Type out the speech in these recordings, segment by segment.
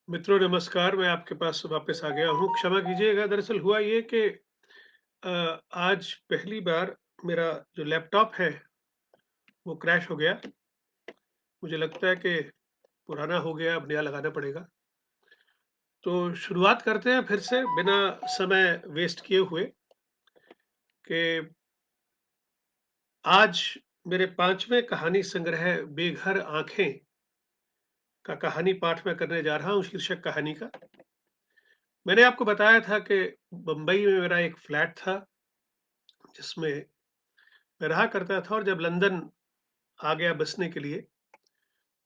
मित्रों नमस्कार, मैं आपके पास वापस आ गया हूँ। क्षमा कीजिएगा, दरअसल हुआ ये कि आज पहली बार मेरा जो लैपटॉप है, वो क्रैश हो गया। मुझे लगता है कि पुराना हो गया, अब नया लगाना पड़ेगा। तो शुरुआत करते हैं फिर से बिना समय वेस्ट किए हुए कि आज मेरे 5वें कहानी संग्रह बेघर आँखें का कहानी पाठ मैं करने जा रहा हूँ, शीर्षक कहानी का। मैंने आपको बताया था कि बम्बई में मेरा एक फ्लैट था, जिसमें मैं रहा करता था और जब लंदन आ गया बसने के लिए,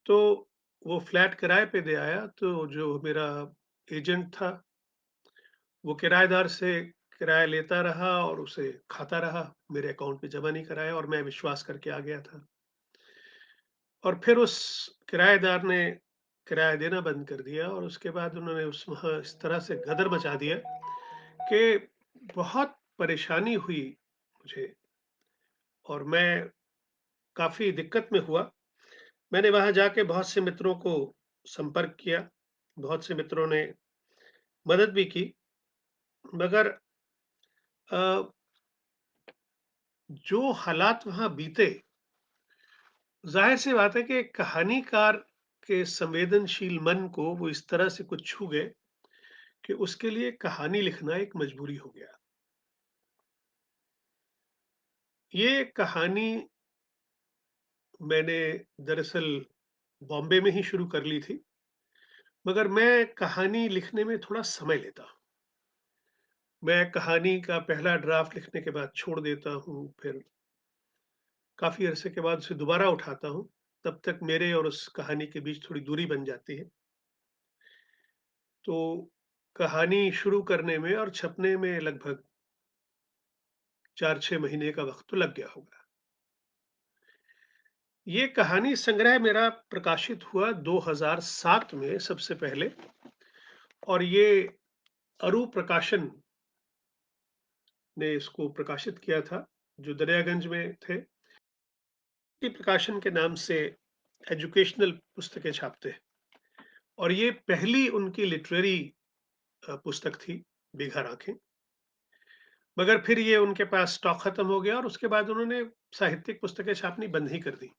तो वो फ्लैट किराए पे दे आया, तो जो मेरा एजेंट था, वो किराएदार से किराया लेता रहा और उसे खाता रहा, मेरे अकाउंट में जमा नहीं कराया और मैं विश्वास करके आ गया था। और फिर उस किराएदार ने किराया देना बंद कर दिया और उसके बाद उन्होंने उस वहाँ इस तरह से गदर मचा दिया कि बहुत परेशानी हुई मुझे और मैं काफ़ी दिक्कत में हुआ। मैंने वहाँ जाके बहुत से मित्रों को संपर्क किया, बहुत से मित्रों ने मदद भी की, मगर अ, जो हालात वहाँ बीते, ज़ाहिर-सी बात है कि कहानीकार के संवेदनशील मन को वो इस तरह से कुछ छू गए कि उसके लिए कहानी लिखना एक मजबूरी हो गया। ये कहानी मैंने दरअसल बॉम्बे में ही शुरू कर ली थी, मगर मैं कहानी लिखने में थोड़ा समय लेता हूँ। मैं कहानी का पहला ड्राफ्ट लिखने के बाद छोड़ देता हूँ, फिर काफ़ी अरसे के बाद उसे दोबारा उठाता हूँ, तब तक मेरे और उस कहानी के बीच थोड़ी दूरी बन जाती है। तो कहानी शुरू करने में और छपने में लगभग 4-6 महीने का वक़्त तो लग गया होगा। ये कहानी संग्रह मेरा प्रकाशित हुआ 2007 में सबसे पहले और ये अरू प्रकाशन ने इसको प्रकाशित किया था, जो दरियागंज में थे। ये प्रकाशन के नाम से एजुकेशनल पुस्तकें छापते हैं और ये पहली उनकी लिटरेरी पुस्तक थी, बेघर आँखें। मगर फिर ये उनके पास स्टॉक खत्म हो गया और उसके बाद उन्होंने साहित्यिक पुस्तकें छापनी बंद ही कर दी।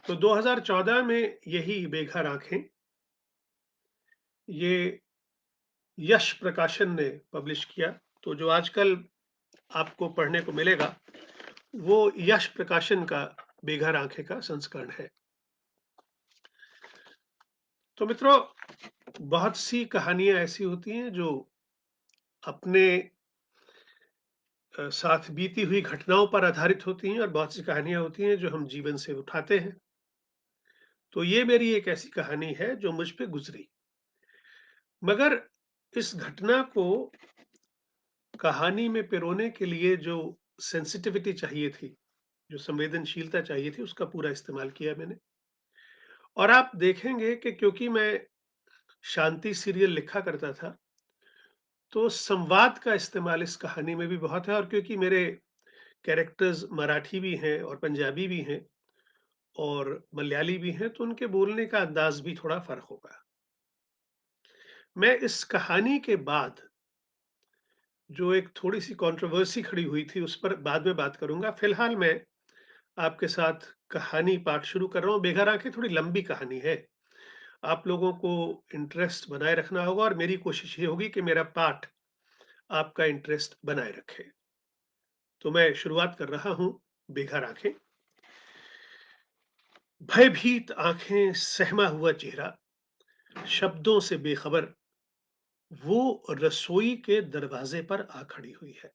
तो 2014 में यही बेघर आँखें, ये यश प्रकाशन ने पब्लिश किया। तो जो आजकल आपको पढ़ने को मिलेगा, वो यश प्रकाशन का बेघर आँखें का संस्करण है। तो मित्रों, बहुत सी कहानियाँ ऐसी होती हैं जो अपने साथ बीती हुई घटनाओं पर आधारित होती हैं और बहुत सी कहानियाँ होती हैं जो हम जीवन से उठाते हैं। तो ये मेरी एक ऐसी कहानी है जो मुझ पे गुज़री। मगर इस घटना को कहानी में पिरोने के लिए जो सेंसिटिविटी चाहिए थी, जो संवेदनशीलता चाहिए थी, उसका पूरा इस्तेमाल किया मैंने। और आप देखेंगे कि क्योंकि मैं शांति सीरियल लिखा करता था, तो संवाद का इस्तेमाल इस कहानी में भी बहुत है और क्योंकि मेरे कैरेक्टर्स मराठी भी हैं और पंजाबी भी हैं और मलयाली भी हैं, तो उनके बोलने का अंदाज़ भी थोड़ा फ़र्क होगा। मैं इस कहानी के बाद जो एक थोड़ी-सी कंट्रोवर्सी खड़ी हुई थी, उस पर बाद में बात करूँगा। फ़िलहाल मैं आपके साथ कहानी पाठ शुरू कर रहा हूँ। बेघर आँखें थोड़ी लंबी कहानी है। आप लोगों को इंटरेस्ट बनाए रखना होगा और मेरी कोशिश ये होगी कि मेरा पाठ आपका इंटरेस्ट बनाए रखे। तो मैं शुरुआत कर रहा हूँ, बेघर आँखें। भयभीत आँखें, सहमा हुआ चेहरा, शब्दों से बेखबर, वो रसोई के दरवाज़े पर आ खड़ी हुई है।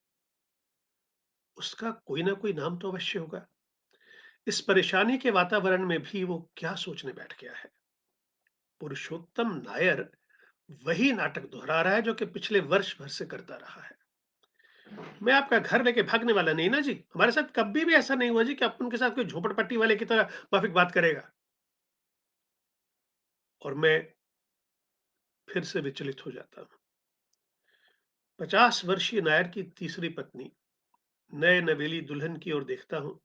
उसका कोई ना कोई नाम तो अवश्य होगा। इस परेशानी के वातावरण में भी वो क्या सोचने बैठ गया है? पुरुषोत्तम नायर वही नाटक दोहरा रहा है जो कि पिछले वर्ष भर से करता रहा है। मैं आपका घर लेके भागने वाला नहीं ना जी। हमारे साथ कभी भी ऐसा नहीं हुआ जी कि अपन के साथ कोई झोपड़पट्टी वाले की तरह माफिक बात करेगा। और मैं फिर से विचलित हो जाता हूँ। 50 वर्षीय नायर की तीसरी पत्नी नए नवेली दुल्हन की ओर देखता हूँ।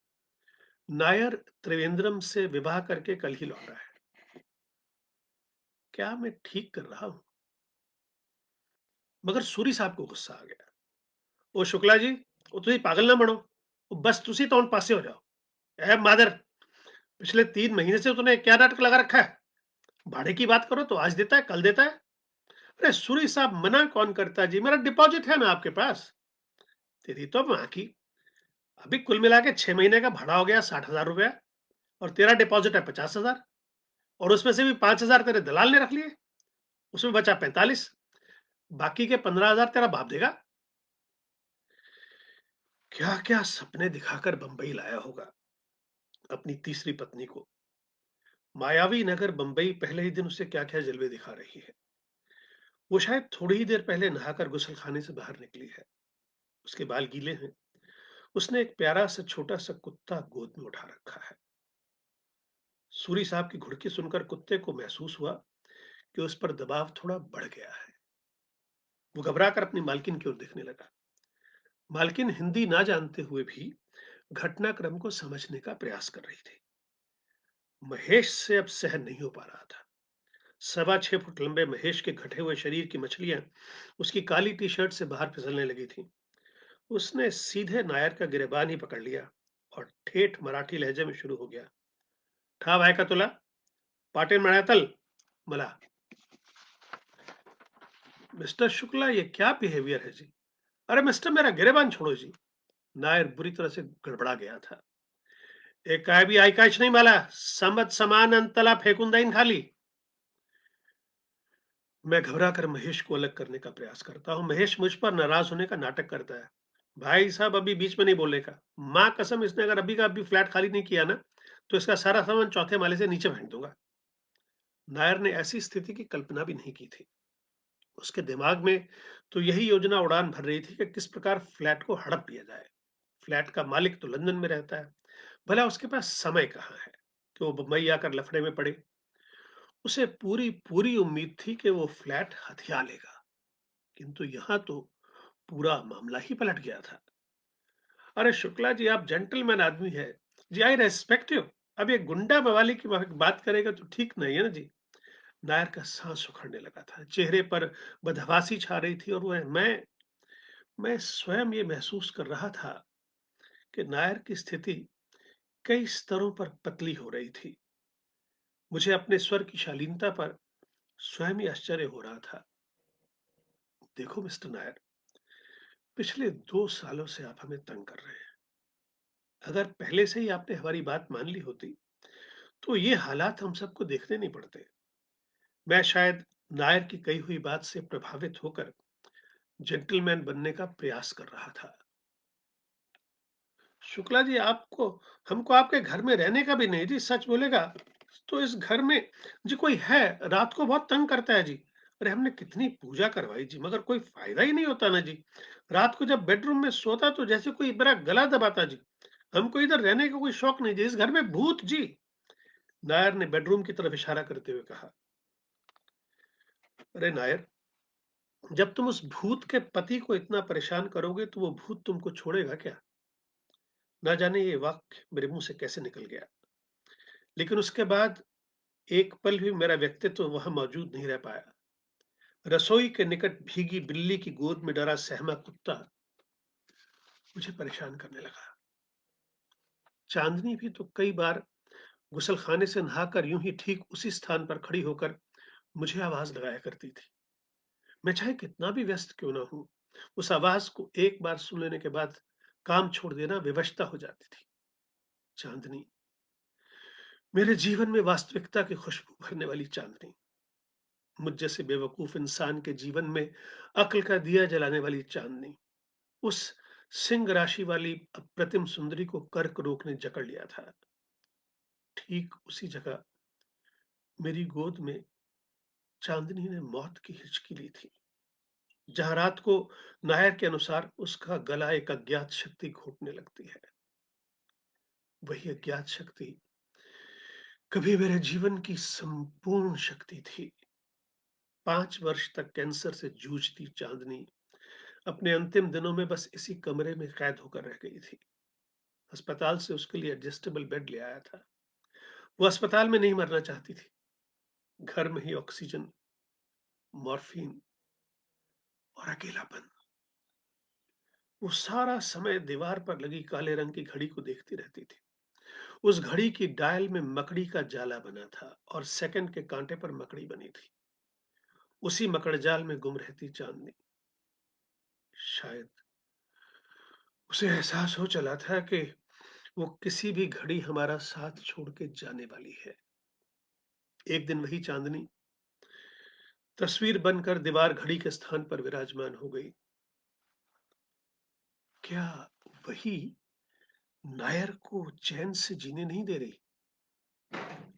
नायर त्रिवेंद्रम से विवाह करके कल ही लौटा है। क्या मैं ठीक कर रहा हूँ? मगर सूरी साहब को गुस्सा आ गया। "ओ शुक्ला जी, ओ तुसी पागल ना बनो। ओ बस तुसी तो हुण पासे हो जाओ। ए मादर, पिछले 3 महीने से तूने क्या नाटक लगा रखा है? भाड़े की बात करो तो आज देता है, कल देता है। अरे सूरी साहब मना कौन करता है जी? मेरा डिपॉज़िट है ना आपके पास। तेरी तो माँ की। अभी कुल मिला के 6 महीने का भाड़ा हो गया 60,000 रुपया और तेरा डिपॉज़िट है 50,000 और उसमें से भी 5,000 तेरे दलाल ने रख लिए। उसमें बचा 45, बाकी के 15,000 तेरा बाप देगा। क्या-क्या सपने दिखाकर बंबई लाया होगा अपनी तीसरी पत्नी को। मायावी नगर बंबई पहले ही दिन उसे क्या-क्या जलवे दिखा रही है। वो शायद थोड़ी ही देर पहले नहाकर गुसलखाने से बाहर निकली है। उसके बाल गीले हैं। उसने एक प्यारा सा छोटा सा कुत्ता गोद में उठा रखा है। सूरी साहब की घुड़की सुनकर कुत्ते को महसूस हुआ कि उस पर दबाव थोड़ा बढ़ गया है। वो घबराकर अपनी मालकिन की ओर देखने लगा। मालकिन हिंदी ना जानते हुए भी घटनाक्रम को समझने का प्रयास कर रही थी। महेश से अब सहन नहीं हो पा रहा था। 6.25 फुट लंबे महेश के घटे हुए शरीर की मछलियां उसकी काली टी शर्ट से बाहर फिसलने लगी थीं। उसने सीधे नायर का गिरेबान ही पकड़ लिया और ठेठ मराठी लहजे में शुरू हो गया। ठा भाई का तुला पाटिल मळ्यातल मला। मिस्टर शुक्ला, ये क्या बिहेवियर है जी? अरे मिस्टर, मेरा गिरेबान छोड़ो जी। नायर बुरी तरह से गड़बड़ा गया था। एक काय भी ऐकायच नाही मला, समज समान अंतला फेकून देईन खाली। मैं घबरा कर महेश को अलग करने का प्रयास करता हूँ। महेश मुझ पर नाराज होने का नाटक करता है। भाई साहब, अभी बीच में नहीं बोलने का। माँ कसम, इसने अगर अभी का अभी फ्लैट खाली नहीं किया ना, तो इसका सारा सामान चौथे माले से नीचे फेंक दूंगा। नायर ने ऐसी स्थिति की कल्पना भी नहीं की थी। उसके दिमाग में तो यही योजना उड़ान भर रही थी कि किस प्रकार फ्लैट को हड़प लिया जाए। फ्लैट का मालिक तो लंदन में रहता है। भला उसके पास समय कहाँ है कि वो बम्बई आकर लफड़े में पड़े। उसे पूरी पूरी उम्मीद थी कि वो फ्लैट हथिया लेगा, किंतु यहाँ तो पूरा मामला ही पलट गया था। अरे शुक्ला जी, आप जेंटलमैन आदमी है जी, आई रेस्पेक्ट यू। अब ये गुंडा बवाली की बात करेगा तो ठीक नहीं है ना जी। नायर का सांस उखड़ने लगा था, चेहरे पर बदहवासी छा रही थी और वह मैं स्वयं ये महसूस कर रहा था कि नायर की स्थिति कई स्तरों पर पतली हो रही थी। मुझे अपने स्वर की शालीनता पर स्वयं ही आश्चर्य हो रहा था। देखो मिस्टर नायर, पिछले 2 सालों से आप हमें तंग कर रहे हैं। अगर पहले से ही आपने हमारी बात मान ली होती तो ये हालात हम सबको देखने नहीं पड़ते। मैं शायद नायर की कही हुई बात से प्रभावित होकर जेंटलमैन बनने का प्रयास कर रहा था। शुक्ला जी, आपको हमको आपके घर में रहने का भी नहीं जी, सच बोलेगा तो इस घर में जी कोई है, रात को बहुत तंग करता है जी। अरे हमने कितनी पूजा करवाई जी, मगर कोई फायदा ही नहीं होता ना जी। रात को जब बेडरूम में सोता तो जैसे कोई मेरा गला दबाता जी। हमको इधर रहने का कोई शौक नहीं जी, इस घर में भूत जी। नायर ने बेडरूम की तरफ इशारा करते हुए कहा। अरे नायर, जब तुम उस भूत के पति को इतना परेशान करोगे तो वो भूत तुमको छोड़ेगा क्या? ना जाने ये वाक्य मेरे मुंह से कैसे निकल गया। लेकिन उसके बाद एक पल भी मेरा व्यक्तित्व वहां मौजूद नहीं रह पाया। रसोई के निकट भीगी बिल्ली की गोद में डरा सहमा कुत्ता मुझे परेशान करने लगा। चांदनी भी तो कई बार गुसलखाने से नहाकर यूं ही ठीक उसी स्थान पर खड़ी होकर मुझे आवाज लगाया करती थी। मैं चाहे कितना भी व्यस्त क्यों ना हूं, उस आवाज को एक बार सुन लेने के बाद काम छोड़ देना विवशता हो जाती थी। चांदनी, मेरे जीवन में वास्तविकता की खुशबू भरने वाली चांदनी, मुझ जैसे बेवकूफ इंसान के जीवन में अक्ल का दिया जलाने वाली चांदनी, उस सिंह राशि वाली अप्रतिम सुंदरी को कर्क रोग ने जकड़ लिया था। ठीक उसी जगह मेरी गोद में चांदनी ने मौत की हिचकी ली थी, जहां रात को नायर के अनुसार उसका गला एक अज्ञात शक्ति घोटने लगती है। वही अज्ञात शक्ति कभी मेरे जीवन की संपूर्ण शक्ति थी। 5 वर्ष तक कैंसर से जूझती चांदनी अपने अंतिम दिनों में बस इसी कमरे में कैद होकर रह गई थी। अस्पताल से उसके लिए एडजस्टेबल बेड ले आया था। वो अस्पताल में नहीं मरना चाहती थी, घर में ही ऑक्सीजन, मॉर्फिन और अकेलापन। वो सारा समय दीवार पर लगी काले रंग की घड़ी को देखती रहती थी। उस घड़ी की डायल में मकड़ी का जाला बना था और सेकंड के कांटे पर मकड़ी बनी थी। उसी मकड़जाल में गुम रहती चांदनी। शायद उसे एहसास हो चला था कि वो किसी भी घड़ी हमारा साथ छोड़ के जाने वाली है। एक दिन वही चांदनी तस्वीर बनकर दीवार घड़ी के स्थान पर विराजमान हो गई। क्या वही नायर को चैन से जीने नहीं दे रही?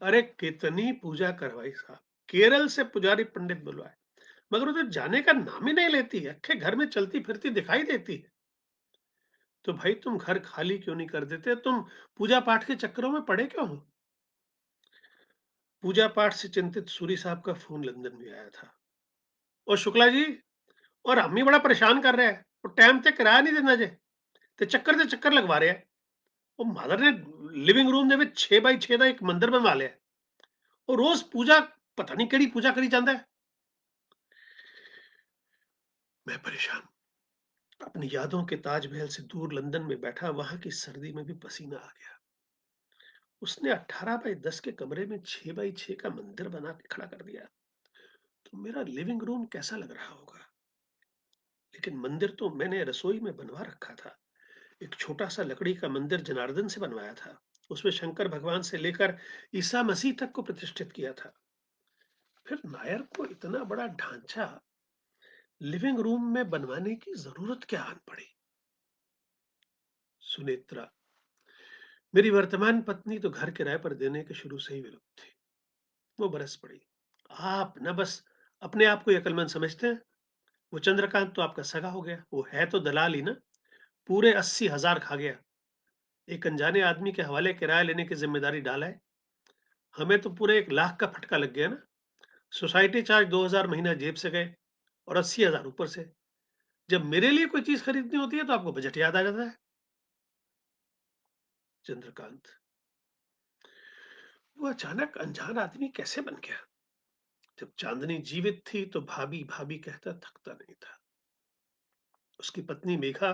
अरे कितनी पूजा करवाई साहब, केरल से पुजारी पंडित बुलवाए, मगर वो तो जाने का नाम ही नहीं लेती है। अक्खे घर में चलती फिरती दिखाई देती है। तो भाई तुम घर खाली क्यों नहीं कर देते? तुम पूजा पाठ के चक्करों में पड़े क्यों हो? पूजा पाठ से चिंतित सूरी साहब का फोन लंदन में आया था। और शुक्ला जी, और अम्मी बड़ा परेशान कर रहे हैं, और टाइम से किराया नहीं देना जे, ते चक्कर लगवा रहे हैं। और मदर ने लिविंग रूम ਦੇ ਵਿੱਚ 6 बाई 6 ਦਾ ਇੱਕ ਮੰਦਿਰ बनवा लिया। और रोज पूजा, पता नहीं केड़ी पूजा करी जाता है। मैं परेशान, अपनी यादों के ताजमहल से दूर लंदन में बैठा वहां की सर्दी में भी पसीना आ गया। उसने 18 बाई 10 के कमरे में 6 बाई 6 का मंदिर बना के खड़ा कर दिया। तो मेरा लिविंग रूम कैसा लग रहा होगा? लेकिन मंदिर तो मैंने रसोई में बनवा रखा था। एक छोटा सा लकड़ी का मंदिर जनार्दन से बनवाया था। उसमें शंकर भगवान से लेकर ईसा मसीह तक को प्रतिष्ठित किया था। फिर नायर को इतना बड़ा ढांचा लिविंग रूम में बनवाने की जरूरत क्या आन पड़ी? सुनेत्रा, मेरी वर्तमान पत्नी, तो घर किराए पर देने के शुरू से ही विरुद्ध थी। वो बरस पड़ी। आप न बस अपने आप को अक्लमंद समझते हैं। वो चंद्रकांत तो आपका सगा हो गया, वो है तो दलाल ही ना। पूरे 80,000 खा गया। एक अनजाने आदमी के हवाले किराया लेने की जिम्मेदारी डाला है। हमें तो पूरे 1 लाख का फटका लग गया ना। सोसाइटी चार्ज 2,000 महीना जेब से गए, और 80,000 ऊपर से। जब मेरे लिए कोई चीज खरीदनी होती है तो आपको बजट याद आ जाता है। चंद्रकांत, वो अचानक अनजान आदमी कैसे बन गया? जब चांदनी जीवित थी तो भाभी भाभी कहता थकता नहीं था। उसकी पत्नी मेघा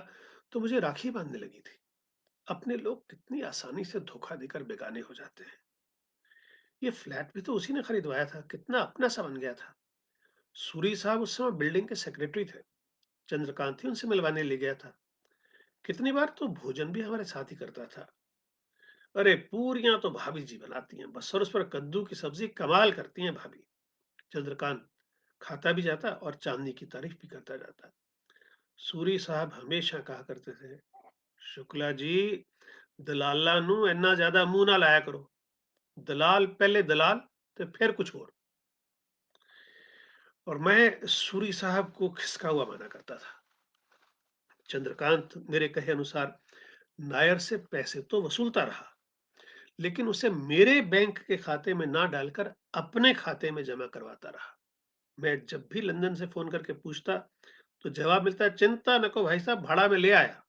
तो मुझे राखी बांधने लगी थी। अपने लोग कितनी आसानी से धोखा देकर बेगाने हो जाते हैं। ये फ्लैट भी तो उसी ने खरीदवाया था, कितना अपना सा बन गया था। सूरी साहब उस समय बिल्डिंग के सेक्रेटरी थे। चंद्रकांत ही उनसे मिलवाने ले गया था। कितनी बार तो भोजन भी हमारे साथ ही करता था। अरे पूरियां तो भाभी जी बनाती हैं बस, और उस पर कद्दू की सब्जी कमाल करती हैं भाभी। चंद्रकांत खाता भी जाता और चांदनी की तारीफ भी करता जाता। सूरी साहब हमेशा कहा करते थे, शुक्ला जी, दलालां नू इन्ना ज्यादा मुंह ना लाया करो। दलाल पहले दलाल, तो फिर कुछ और। और मैं सूरी साहब को खिसका हुआ माना करता था। चंद्रकांत मेरे कहे अनुसार नायर से पैसे तो वसूलता रहा, लेकिन उसे मेरे बैंक के खाते में ना डालकर अपने खाते में जमा करवाता रहा। मैं जब भी लंदन से फोन करके पूछता तो जवाब मिलता, चिंता नको भाई साहब, भाड़ा में ले आया।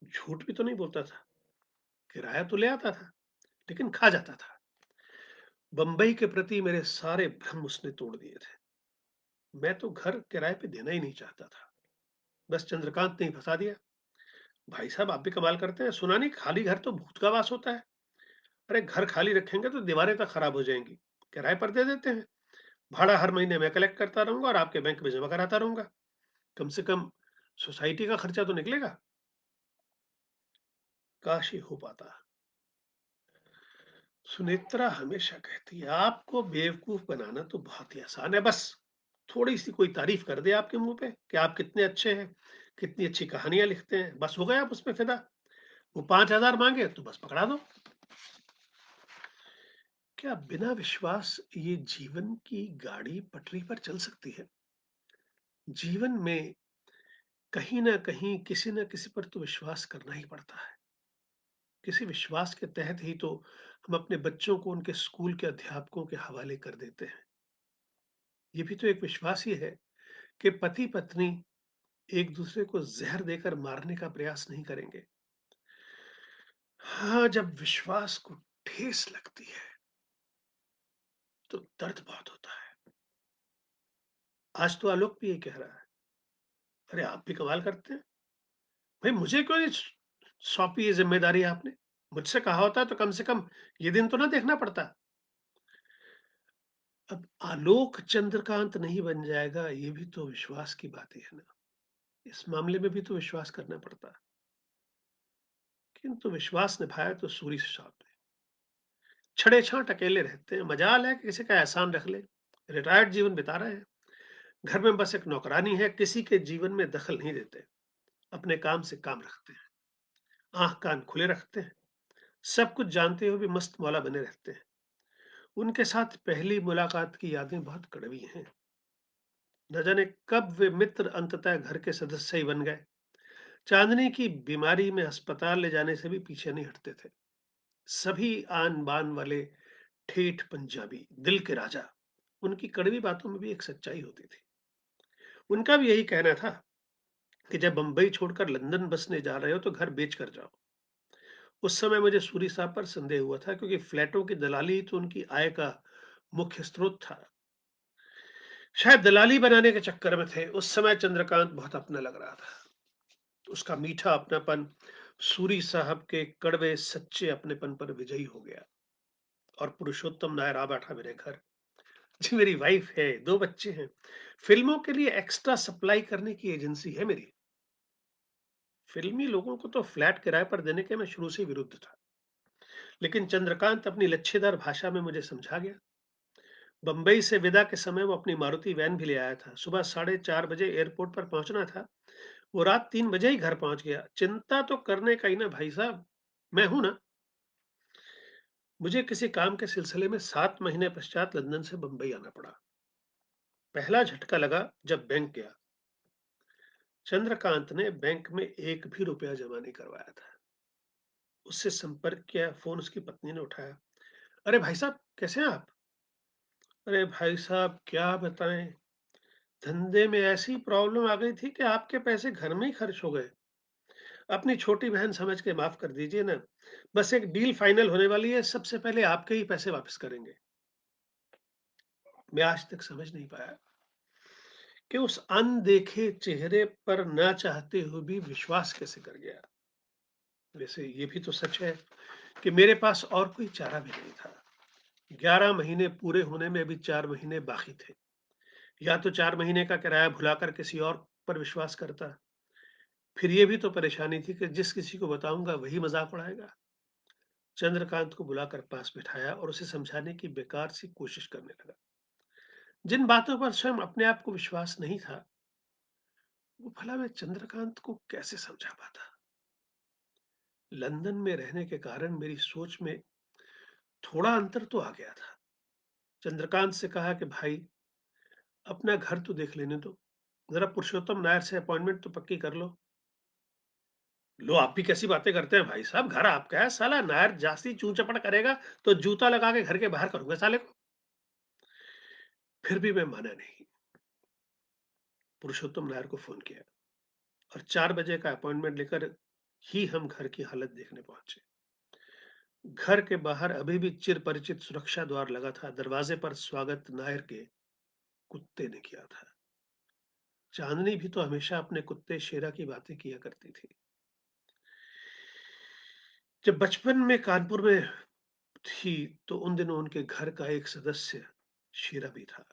झूठ भी तो नहीं बोलता था। किराया तो ले आता था, लेकिन खा जाता था। बंबई के प्रति मेरे सारे भ्रम उसने तोड़ दिए थे। मैं तो घर किराए पे देना ही नहीं चाहता था। बस चंद्रकांत ने ही फंसा दिया। भाई साहब आप भी कमाल करते हैं, सुना नहीं खाली घर तो भूत का वास होता है। अरे घर खाली रखेंगे तो दीवारें तक खराब हो जाएंगी। किराए पर दे देते हैं। भाड़ा हर महीने मैं कलेक्ट करता रहूंगा और आपके बैंक में जमा कराता रहूंगा। कम से कम सोसाइटी का खर्चा तो निकलेगा। काश ये हो पाता। सुनेत्रा हमेशा कहती है, आपको बेवकूफ बनाना तो बहुत ही आसान है। बस थोड़ी सी कोई तारीफ कर दे आपके मुंह पे कि आप कितने अच्छे हैं, कितनी अच्छी कहानियां लिखते हैं, बस हो गया आप उस पे फिदा। वो 5,000 मांगे तो बस पकड़ा दो। क्या बिना विश्वास ये जीवन की गाड़ी पटरी पर चल सकती है? जीवन में कहीं ना कहीं किसी न किसी पर तो विश्वास करना ही पड़ता है। किसी विश्वास के तहत ही तो हम अपने बच्चों को उनके स्कूल के अध्यापकों के हवाले कर देते हैं। ये भी तो एक विश्वास ही है कि पति पत्नी एक दूसरे को जहर देकर मारने का प्रयास नहीं करेंगे। हाँ, जब विश्वास को ठेस लगती है तो दर्द बहुत होता है। आज तो आलोक भी यही कह रहा है। अरे आप भी कमाल करते हैं। भाई मुझे क्यों नहीं सौंपी ये ज़िम्मेदारी आपने? मुझसे कहा होता तो कम से कम ये दिन तो ना देखना पड़ता। अब आलोक चंद्रकांत नहीं बन जाएगा, ये भी तो विश्वास की बात ही है ना। इस मामले में भी तो विश्वास करना पड़ता। किंतु विश्वास निभाया तो सूरी साहब ने। छड़े-छांट अकेले रहते हैं, मजाल है कि किसी का एहसान रख ले। रिटायर्ड जीवन बिता रहे हैं। घर में बस एक नौकरानी है, किसी के जीवन में दखल नहीं देते। अपने काम से काम रखते हैं, आँख-कान खुले रखते हैं। सब कुछ जानते हुए भी मस्त मौला बने रहते हैं। उनके साथ पहली मुलाकात की यादें बहुत कड़वी हैं। न जाने कब वे मित्र अंततः घर के सदस्य ही बन गए। चांदनी की बीमारी में अस्पताल ले जाने से भी पीछे नहीं हटते थे। सभी आन बान वाले ठेठ पंजाबी, दिल के राजा। उनकी कड़वी बातों में भी एक सच्चाई होती थी। उनका भी यही कहना था कि जब बंबई छोड़कर लंदन बसने जा रहे हो तो घर बेच कर जाओ। उस समय मुझे सूरी साहब पर संदेह हुआ था क्योंकि फ्लैटों की दलाली तो उनकी आय का मुख्य स्रोत था। शायद दलाली बनाने के चक्कर में थे। उस समय चंद्रकांत बहुत अपना लग रहा था। उसका मीठा अपनापन सूरी साहब के कड़वे सच्चे अपनेपन पर विजयी हो गया। और पुरुषोत्तम नायर आ बैठा मेरे घर। जी मेरी वाइफ है, 2 बच्चे हैं। फ़िल्मों के लिए एक्स्ट्रा सप्लाई करने की एजेंसी है मेरी। फ़िल्मी लोगों को तो फ्लैट किराए पर देने के मैं शुरू से ही विरुद्ध था। लेकिन चंद्रकांत अपनी लच्छेदार भाषा में मुझे समझा गया। बंबई से विदा के समय वो अपनी मारुति वैन भी ले आया था। सुबह 4:30 बजे एयरपोर्ट पर पहुंचना था। वो रात 3 बजे ही घर पहुंच गया। चिंता तो करने का ही ना भाई साहब, मैं हूं ना। मुझे किसी काम के सिलसिले में 7 महीने पश्चात लंदन से बंबई आना पड़ा। पहला झटका लगा जब बैंक गया। चंद्रकांत ने बैंक में एक भी रुपया जमा नहीं करवाया था। उससे संपर्क किया, फोन उसकी पत्नी ने उठाया। अरे भाई साहब कैसे हैं आप? अरे भाई साहब क्या बताएं, धंधे में ऐसी प्रॉब्लम आ गई थी कि आपके पैसे घर में ही खर्च हो गए। अपनी छोटी बहन समझ के माफ कर दीजिए ना। बस एक डील फाइनल होने वाली है, सबसे पहले आपके ही पैसे वापस करेंगे। मैं आज तक समझ नहीं पाया कि उस अनदेखे चेहरे पर ना चाहते हुए भी विश्वास कैसे कर गया। वैसे ये भी तो सच है कि मेरे पास और कोई चारा भी नहीं था। 11 महीने पूरे होने में अभी 4 महीने बाकी थे। या तो 4 महीने का किराया भुलाकर किसी और पर विश्वास करता। फिर ये भी तो परेशानी थी कि जिस किसी को बताऊंगा वही मजाक उड़ाएगा। चंद्रकांत को बुलाकर पास बिठाया और उसे समझाने की बेकार सी कोशिश करने लगा। जिन बातों पर स्वयं अपने आप को विश्वास नहीं था, वो भला मैं चंद्रकांत को कैसे समझा पाता। लंदन में रहने के कारण मेरी सोच में थोड़ा अंतर तो आ गया था। चंद्रकांत से कहा कि भाई अपना घर तो देख लेने दो, जरा पुरुषोत्तम नायर से अपॉइंटमेंट तो पक्की कर लो। लो आप भी कैसी बातें करते हैं भाई साहब, घर आपका है। साला नायर जास्ती चू चपड़ करेगा तो जूता लगा के घर के बाहर करूंगा साले को। फिर भी मैं माना नहीं। पुरुषोत्तम नायर को फोन किया और 4 बजे का अपॉइंटमेंट लेकर ही हम घर की हालत देखने पहुंचे। घर के बाहर अभी भी चिर परिचित सुरक्षा द्वार लगा था। दरवाजे पर स्वागत नायर के कुत्ते ने किया था। चांदनी भी तो हमेशा अपने कुत्ते शेरा की बातें किया करती थी। जब बचपन में कानपुर में थी तो उन दिनों उनके घर का एक सदस्य शेरा भी था।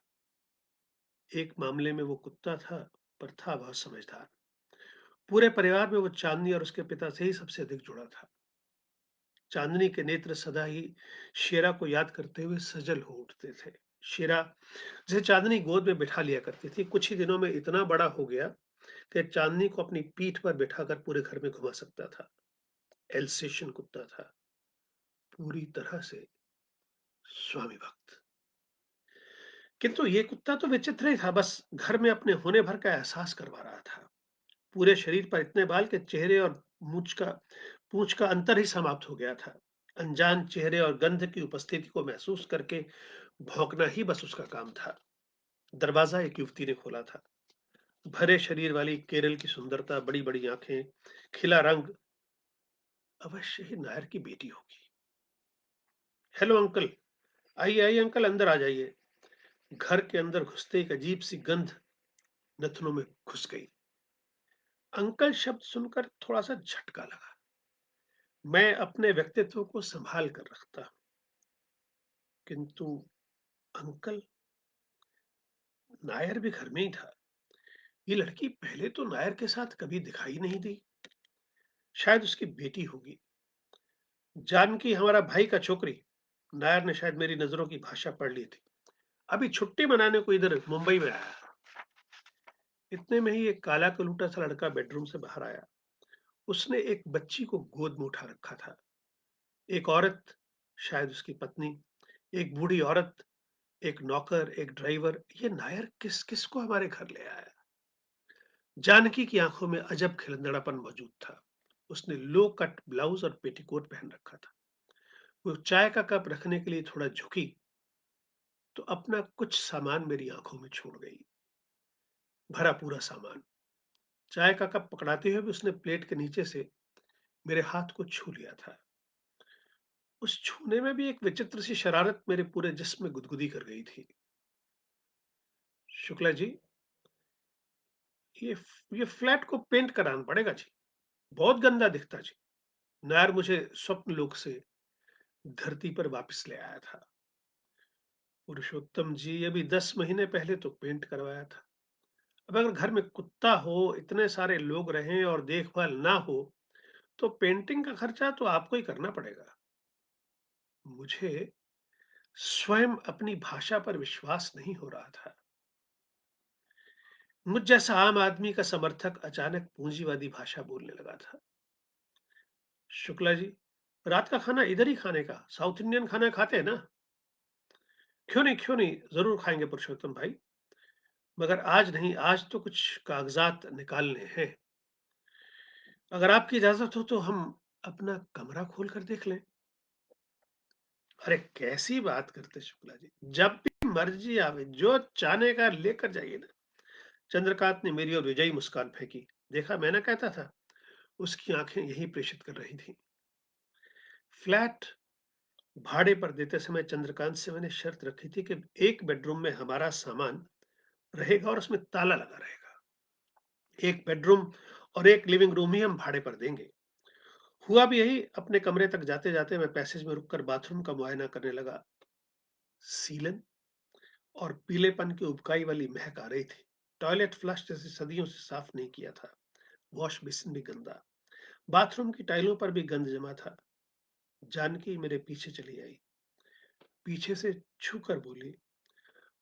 एक मामले में वो कुत्ता था, पर था बहुत समझदार। पूरे परिवार में वो चांदनी और उसके पिता से ही सबसे अधिक जुड़ा था। चांदनी के नेत्र सदा ही शेरा को याद करते हुए सजल हो उठते थे। शेरा जिसे चांदनी गोद में बिठा लिया करती थी, कुछ ही दिनों में इतना बड़ा हो गया कि चांदनी को अपनी पीठ पर बिठाकर पूरे घर में घुमा सकता था। एल्सेशियन कुत्ता था, पूरी तरह से स्वामी भक्त। किंतु ये कुत्ता तो विचित्र ही था, बस घर में अपने होने भर का एहसास करवा रहा था। पूरे शरीर पर इतने बाल के चेहरे और पूंछ का अंतर ही समाप्त हो गया था। अनजान चेहरे और गंध की उपस्थिति को महसूस करके भौंकना ही बस उसका काम था। दरवाजा एक युवती ने खोला था। भरे शरीर वाली, केरल की सुंदरता, बड़ी बड़ी आंखें, खिला रंग। अवश्य ही नायर की बेटी होगी। हेलो अंकल, आइए, आइए अंकल अंदर आ जाइए। घर के अंदर घुसते ही एक अजीब-सी गंध नथनों में घुस गई। अंकल शब्द सुनकर थोड़ा-सा झटका लगा। मैं अपने व्यक्तित्व को सँभाल कर रखता हूँ, किंतु अंकल, नायर भी घर में ही था। ये लड़की पहले तो नायर के साथ कभी दिखाई नहीं दी। शायद उसकी बेटी होगी। जानकी हमारा भाई का छोकरी। नायर ने शायद मेरी नज़रों की भाषा पढ़ ली थी। अभी छुट्टी मनाने को इधर मुंबई में आया। इतने में ही एक काला कलूटा सा लड़का बेडरूम से बाहर आया। उसने एक बच्ची को गोद में उठा रखा था। एक औरत, शायद उसकी पत्नी, एक बूढ़ी औरत, एक नौकर, एक ड्राइवर, ये नायर किस-किस को हमारे घर ले आया? जानकी की आंखों में अजब खिलंदड़ापन मौजूद था। उसने लो कट ब्लाउज और पेटीकोट पहन रखा था। वो चाय का कप रखने के लिए थोड़ा झुकी, तो अपना कुछ सामान मेरी आंखों में छोड़ गई। भरा पूरा सामान। चाय का कप पकड़ाते हुए भी उसने प्लेट के नीचे से मेरे हाथ को छू लिया था। उस छूने में भी एक विचित्र सी शरारत मेरे पूरे जिस्म में गुदगुदी कर गई थी। शुक्ला जी, ये फ्लैट को पेंट कराना पड़ेगा जी। बहुत गंदा दिखता जी। नायर मुझे स्वप्न लोक से धरती पर वापस ले आया था। पुरुषोत्तम जी, अभी 10 महीने पहले तो पेंट करवाया था। अब अगर घर में कुत्ता हो, इतने सारे लोग रहें और देखभाल ना हो, तो पेंटिंग का खर्चा तो आपको ही करना पड़ेगा। मुझे स्वयं अपनी भाषा पर विश्वास नहीं हो रहा था। मुझ जैसा आम आदमी का समर्थक अचानक पूंजीवादी भाषा बोलने लगा था। शुक्ला जी, रात का खाना इधर ही खाने का, साउथ इंडियन खाना खाते हैं ना? क्यों नहीं, जरूर खाएंगे पुरुषोत्तम भाई, मगर आज नहीं, आज तो कुछ कागजात निकालने हैं। अगर आपकी इजाजत हो तो हम अपना कमरा खोल कर देख लें। अरे कैसी बात करते शुक्ला जी, जब भी मर्जी आवे, जो चाहने का लेकर जाइए ना। चंद्रकांत ने मेरी ओर विजयी मुस्कान फेंकी। देखा, मैं ना कहता था। उसकी आंखें यही प्रेषित कर रही थी। फ्लैट भाड़े पर देते समय चंद्रकांत से मैंने शर्त रखी थी कि एक बेडरूम में हमारा सामान रहेगा और उसमें ताला लगा रहेगा। एक बेडरूम और एक लिविंग रूम ही हम भाड़े पर देंगे। हुआ भी यही। अपने कमरे तक जाते जाते मैं पैसेज में रुककर बाथरूम का मुआयना करने लगा। सीलन और पीलेपन की उबकाई वाली महक आ रही थी। टॉयलेट फ्लश जैसे सदियों से साफ नहीं किया था। वॉश बेसिन भी गंदा। बाथरूम की टाइलों पर भी गंद जमा था। जानकी मेरे पीछे चली आई। पीछे से छू कर बोली,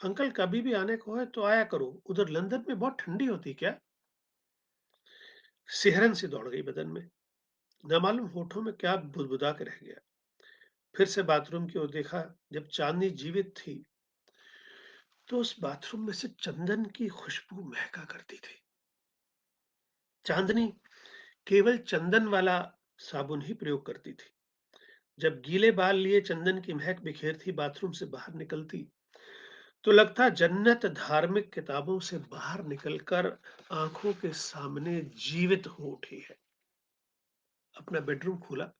अंकल कभी भी आने को है तो आया करो, उधर लंदन में बहुत ठंडी होती क्या? सिहरन सी दौड़ गई बदन में। न मालूम होठों में क्या बुदबुदा के रह गया। फिर से बाथरूम की ओर देखा। जब चांदनी जीवित थी, तो उस बाथरूम में से चंदन की खुशबू महका करती थी। चांदनी केवल चंदन वाला साबुन ही प्रयोग करती थी। जब गीले बाल लिए चंदन की महक बिखेरती बाथरूम से बाहर निकलती, तो लगता जन्नत धार्मिक किताबों से बाहर निकलकर आंखों के सामने जीवित हो उठी है। अपना बेडरूम खोला,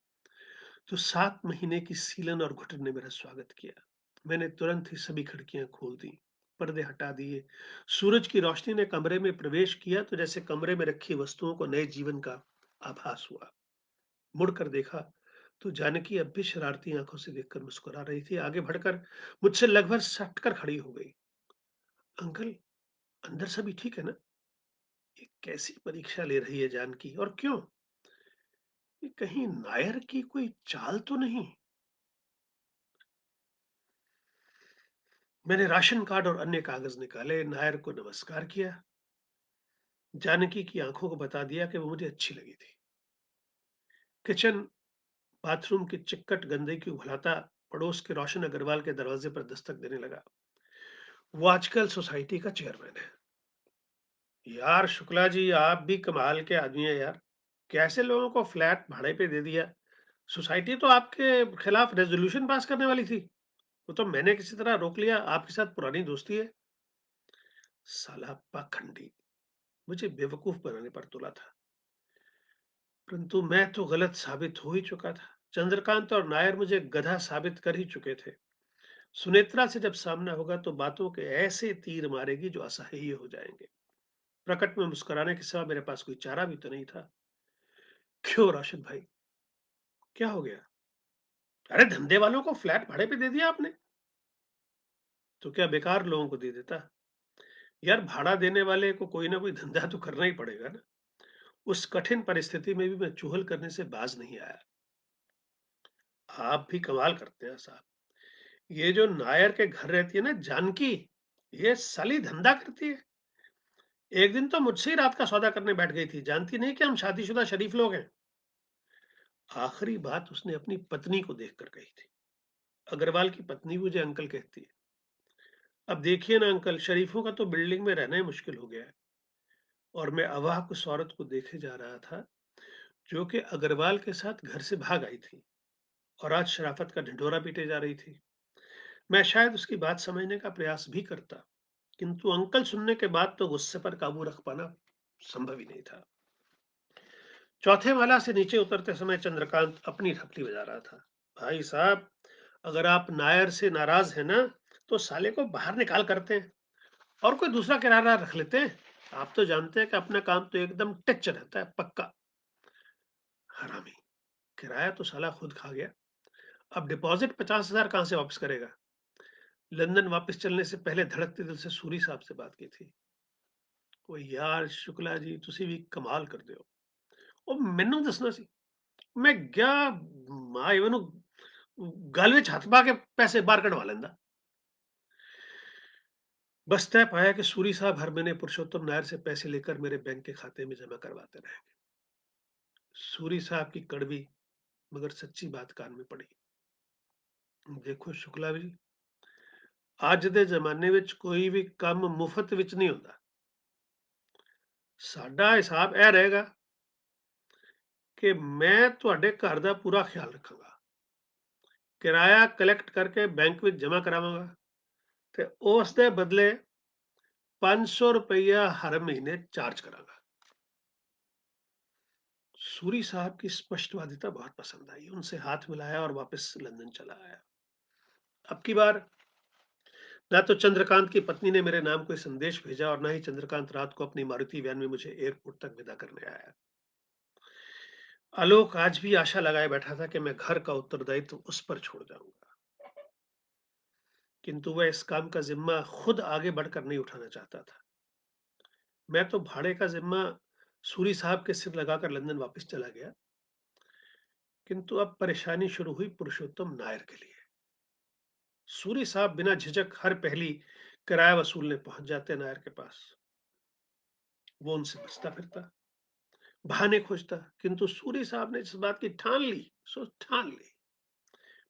तो 7 महीने की सीलन और घुटन ने मेरा स्वागत किया। मैंने तुरंत ही सभी खिड़कियां खोल दी, पर्दे हटा दिए। सूरज की रोशनी ने कमरे में प्रवेश किया, तो जैसे कमरे में रखी वस्तुओं को नए जीवन का आभास हुआ। मुड़कर देखा, तो जानकी अब भी शरारती आंखों से देखकर मुस्कुरा रही थी। आगे बढ़कर मुझसे लगभग सटकर खड़ी हो गई। अंकल, अंदर सभी ठीक है ना? ये कैसी परीक्षा ले रही है जानकी, और क्यों? ये कहीं नायर की कोई चाल तो नहीं? मैंने राशन कार्ड और अन्य कागज निकाले, नायर को नमस्कार किया। जानकी की आंखों को बता दिया कि वो मुझे अच्छी लगी थी। किचन बाथरूम की चिक्कट गंदगी की उभलाता पड़ोस के रोशन अग्रवाल के दरवाजे पर दस्तक देने लगा। वो आजकल सोसाइटी का चेयरमैन है। यार शुक्ला जी, आप भी कमाल के आदमी हैं यार। कैसे लोगों को फ्लैट भाड़े पे दे दिया? सोसाइटी तो आपके खिलाफ रेजोल्यूशन पास करने वाली थी। वो तो मैंने किसी तरह रोक लिया। आपके साथ पुरानी दोस्ती है। साला पाखंडी, मुझे बेवकूफ बनाने पर तुला था। परंतु मैं तो गलत साबित हो ही चुका था। चंद्रकांत और नायर मुझे गधा साबित कर ही चुके थे। सुनेत्रा से जब सामना होगा तो बातों के ऐसे तीर मारेगी जो असह्य हो जाएंगे। प्रकट में मुस्कुराने के सिवा मेरे पास कोई चारा भी तो नहीं था। क्यों राशिद भाई, क्या हो गया? अरे धंधे वालों को फ्लैट भाड़े पे दे दिया आपने, तो क्या बेकार लोगों को दे देता? यार भाड़ा देने वाले को कोई ना कोई धंधा तो करना ही पड़ेगा ना। उस कठिन परिस्थिति में भी मैं चुहल करने से बाज नहीं आया। आप भी कमाल करते हैं साहब। ये जो नायर के घर रहती है ना जानकी, ये साली धंधा करती है। एक दिन तो मुझसे ही रात का सौदा करने बैठ गई थी, जानती नहीं कि हम शादीशुदा शरीफ लोग हैं। आखिरी बात उसने अपनी पत्नी को देखकर कही थी। अग्रवाल की पत्नी मुझे अंकल कहती है। अब देखिए ना अंकल, शरीफों का तो बिल्डिंग में रहना ही मुश्किल हो गया है। और मैं अवाक उस औरत को देखे जा रहा था जो कि अग्रवाल के साथ घर से भाग आई थी और आज शराफत का ढिंढोरा पीटे जा रही थी। मैं शायद उसकी बात समझने का प्रयास भी करता, किंतु अंकल सुनने के बाद तो गुस्से पर काबू रख पाना संभव ही नहीं था। चौथे माला से नीचे उतरते समय चंद्रकांत अपनी ढपली बजा रहा था। भाई साहब, अगर आप नायर से नाराज हैं ना, तो साले को बाहर निकाल करते हैं और कोई दूसरा किराया रख लेते हैं। आप तो जानते हैं कि अपना काम तो एकदम टिच रहता है, पक्का। हरामी, किराया तो साला खुद खा गया। अब डिपॉजिट 50,000 कहां से वापस करेगा? लंदन वापस चलने से पहले धड़कते दिल से सूरी साहब से बात की थी। ओ यार शुक्ला जी, तुसी भी कमाल कर दे हो। ਉਹ ਮੈਨੂੰ ਦੱਸਣਾ ਸੀ, ਮੈਂ ਗਿਆ ਮਾਂ ਇਹਨੂੰ गल ਵਿੱਚ हथ पा के पैसे बाहर कढ़वा लेंदा। बस तय पाया कि सूरी साहब हर महीने पुरुषोत्तम नायर से पैसे लेकर मेरे बैंक के खाते में जमा करवाते रहे। सूरी साहब की कड़वी मगर सच्ची बात कान में पड़ी। देखो शुक्ला जी, ਅੱਜ ਦੇ ਜ਼ਮਾਨੇ ਵਿੱਚ ਕੋਈ ਵੀ ਕੰਮ ਮੁਫਤ ਵਿੱਚ ਨਹੀਂ ਹੁੰਦਾ। ਸਾਡਾ ਹਿਸਾਬ ਇਹ ਰਹੇਗਾ ਕਿ ਮੈਂ ਤੁਹਾਡੇ ਘਰ ਦਾ ਪੂਰਾ ਖਿਆਲ ਰੱਖਾਂਗਾ। ਕਿਰਾਇਆ ਕਲੈਕਟ ਕਰਕੇ ਬੈਂਕ ਵਿੱਚ ਜਮ੍ਹਾਂ ਕਰਾਵਾਂਗਾ ਤੇ ਉਸ ਦੇ ਬਦਲੇ 500 रुपया हर महीने चार्ज करांगा। सूरी साहब की स्पष्टवादिता बहुत पसंद आई, उनसे हाथ मिलाया और वापस लंदन चला आया। अब की बार ना तो चंद्रकांत की पत्नी ने मेरे नाम कोई संदेश भेजा और ना ही चंद्रकांत रात को अपनी मारुति वैन में मुझे एयरपोर्ट तक विदा करने आया। आलोक आज भी आशा लगाए बैठा था कि मैं घर का उत्तरदायित्व उस पर छोड़ जाऊंगा, किंतु वह इस काम का जिम्मा खुद आगे बढ़कर नहीं उठाना चाहता था। मैं तो भाड़े का जिम्मा सूरी साहब के सिर लगाकर लंदन वापस चला गया, किंतु अब परेशानी शुरू हुई पुरुषोत्तम नायर के लिए। सूरी साहब बिना झिझक हर पहली किराया वसूलने पहुंच जाते नायर के पास। वो उनसे बचता फिरता, बहाने खोजता, किंतु सूरी साहब ने इस बात की ठान ली, सो ठान ली।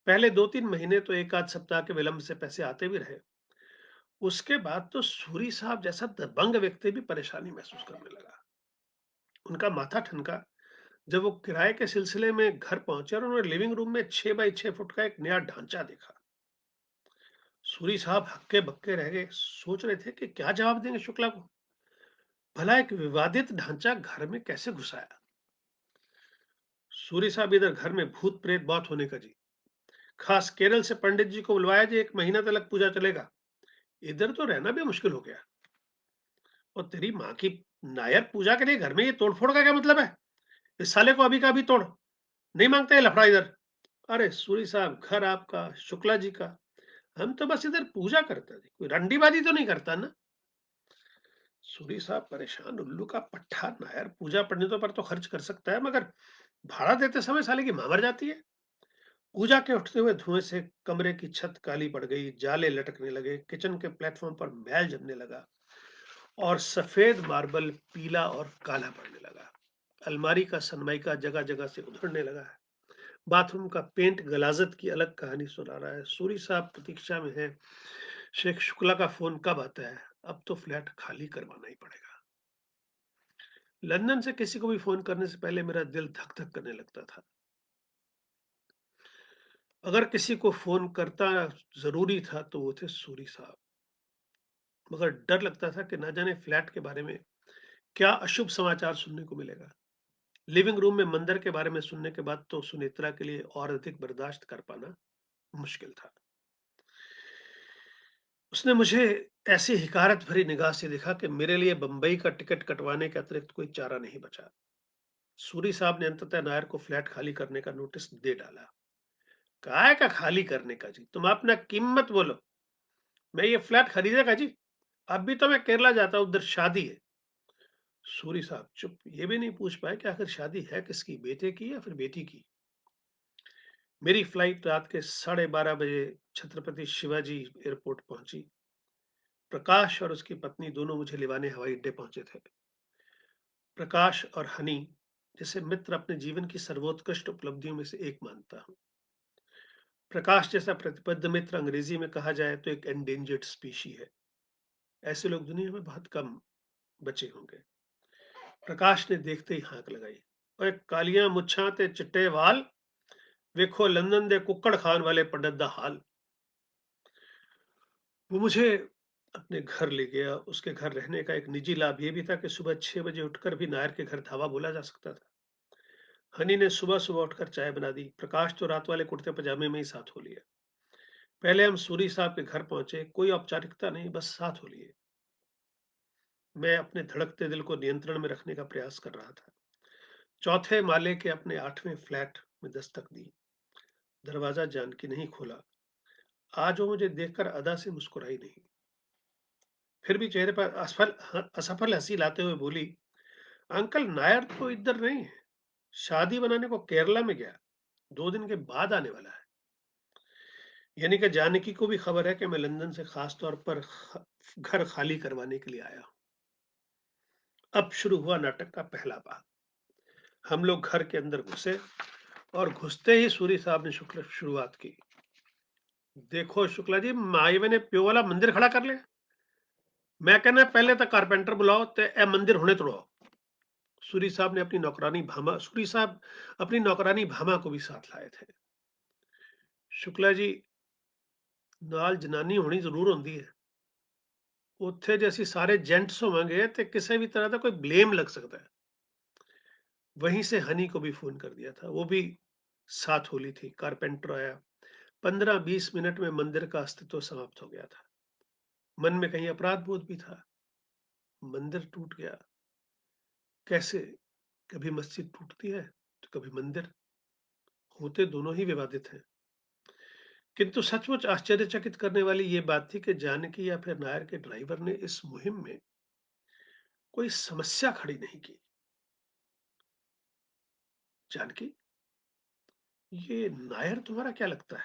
पहले 2-3 महीने तो एक आध सप्ताह के विलंब से पैसे आते भी रहे। उसके बाद तो सूरी साहब जैसा दबंग व्यक्ति भी परेशानी महसूस करने लगा। उनका माथा ठनका जब वो किराए के सिलसिले में घर पहुंचे और उन्होंने लिविंग रूम में 6 बाई 6 फुट का एक नया ढांचा देखा। सूरी साहब हक्के बक्के रह गए, सोच रहे थे कि क्या जवाब देंगे शुक्ला को। भला एक विवादित ढांचा घर में कैसे घुसाया? सूरी साहब इधर घर में भूत प्रेत बात होने का जी, खास केरल से पंडित जी को बुलवाया जी, 1 महीना तक पूजा चलेगा। इधर तो रहना भी मुश्किल हो गया। और तेरी माँ की नायर पूजा के लिए घर में ये तोड़फोड़ का क्या मतलब है? इस साले को अभी का अभी तोड़, नहीं मांगते हैं लफड़ा इधर। अरे सूरी साहब, घर आपका, शुक्ला जी का, हम तो बस इधर पूजा करते हैं, कोई रंडीबाजी तो नहीं करता ना। सूरी साहब परेशान, उल्लू का पट्टा, नायर पूजा पंडितों पर तो खर्च कर सकता है मगर भाड़ा देते समय साले की मां मर जाती है। पूजा के उठते हुए धुएं से कमरे की छत काली पड़ गई, जाले लटकने लगे, किचन के प्लेटफॉर्म पर मैल जमने लगा और सफेद मार्बल पीला और काला पड़ने लगा। अलमारी का सनमाइका जगह जगह से उधड़ने लगा है। बाथरूम का पेंट गलाजत की अलग कहानी सुना रहा है। सूरी साहब प्रतीक्षा में है, शेख शुक्ला का फोन कब आता है। अब तो फ्लैट खाली करवाना ही पड़ेगा। लंदन से किसी को भी फोन करने से पहले मेरा दिल धक धक करने लगता था। अगर किसी को फोन करता जरूरी था तो वो थे सूरी साहब। मगर डर लगता था कि ना जाने फ्लैट के बारे में क्या अशुभ समाचार सुनने को मिलेगा। लिविंग रूम में मंदिर के बारे में सुनने के बाद तो सुनेत्रा के लिए और अधिक बर्दाश्त कर पाना मुश्किल था। उसने मुझे ऐसी हिकारत भरी निगाह से देखा कि मेरे लिए बंबई का टिकट कटवाने के अतिरिक्त कोई चारा नहीं बचा। सूरी साहब ने अंततः नायर को फ्लैट खाली करने का नोटिस दे डाला। काय का खाली करने का जी? तुम अपना कीमत बोलो। मैं ये फ्लैट खरीदेगा जी? अभी तो मैं केरला जाता हूँ, उधर शादी है। सूरी साहब चुप, ये भी नहीं पूछ पाए कि आखिर शादी है किसकी, बेटे की या फिर बेटी की। मेरी फ्लाइट रात के 12:30 बजे छत्रपति शिवाजी एयरपोर्ट पहुंची। प्रकाश और उसकी पत्नी दोनों मुझे लिवाने हवाई अड्डे पहुंचे थे। प्रकाश और हनी, जिसे मित्र अपने जीवन की सर्वोत्कृष्ट उपलब्धियों में से एक मानता हूं। प्रकाश जैसा प्रतिबद्ध मित्र अंग्रेजी में कहा जाए तो एक एंडेंजर्ड स्पीशी है। ऐसे लोग दुनिया में बहुत कम बचे होंगे। प्रकाश ने देखते ही हाँक लगाई। ओए कालियां मुच्छां ते चिट्टे वाल, वेखो लंदन दे कुक्कड़ खान वाले पंडित दा हाल। वो मुझे अपने घर ले गया। उसके घर रहने का एक निजी लाभ ये भी था कि सुबह 6 बजे उठकर भी नायर के घर धावा बोला जा सकता था। हनी ने सुबह सुबह उठकर चाय बना दी। प्रकाश तो रात वाले कुर्ते पजामे में ही साथ हो लिया। पहले हम सूरी साहब के घर पहुंचे। कोई औपचारिकता नहीं, बस साथ हो लिए। मैं अपने धड़कते दिल को नियंत्रण में रखने का प्रयास कर रहा था। चौथे माले के अपने 8वें फ्लैट में दस्तक दी। दरवाजा जानकी नहीं खोला। आज वो मुझे देखकर अदा से मुस्कुराई नहीं, फिर भी चेहरे पर असफल हंसी लाते हुए बोली, अंकल नायर तो इधर नहीं है, शादी बनाने को केरला में गया, 2 दिन के बाद आने वाला है। यानी कि जानकी को भी खबर है कि मैं लंदन से खास तौर पर घर खाली करवाने के लिए आया हूं। अब शुरू हुआ नाटक का पहला भाग। हम लोग घर के अंदर घुसे और घुसते ही सूरी साहब ने शुरुआत की। देखो शुक्ला जी, माईवे ने प्यो वाला मंदिर खड़ा कर लिया। मैं कहना पहले तो कारपेंटर बुलाओ ते ए मंदिर होने तोड़ो। सूरी साहब अपनी नौकरानी भामा को भी साथ लाए थे। शुक्ला जी, नाल जनानी होनी जरूर होंदी है। उत्थे जे ਅਸੀਂ ਸਾਰੇ जेंट्स होवांगे ते किसी भी तरह का कोई ब्लेम लग सकता है। वहीं से हनी को भी फोन कर दिया था, वो भी साथ होली थी। कारपेंटर आया। 15-20 मिनट में मंदिर का अस्तित्व समाप्त हो गया था। मन में कहीं अपराध बोध भी था। मंदिर टूट गया। कैसे? कभी मस्जिद टूटती है तो कभी मंदिर। होते दोनों ही विवादित हैं। किंतु सचमुच आश्चर्यचकित करने वाली ये बात थी कि जानकी या फिर नायर के ड्राइवर ने इस मुहिम में कोई समस्या खड़ी नहीं की। जानकी, ये नायर तुम्हारा क्या लगता है?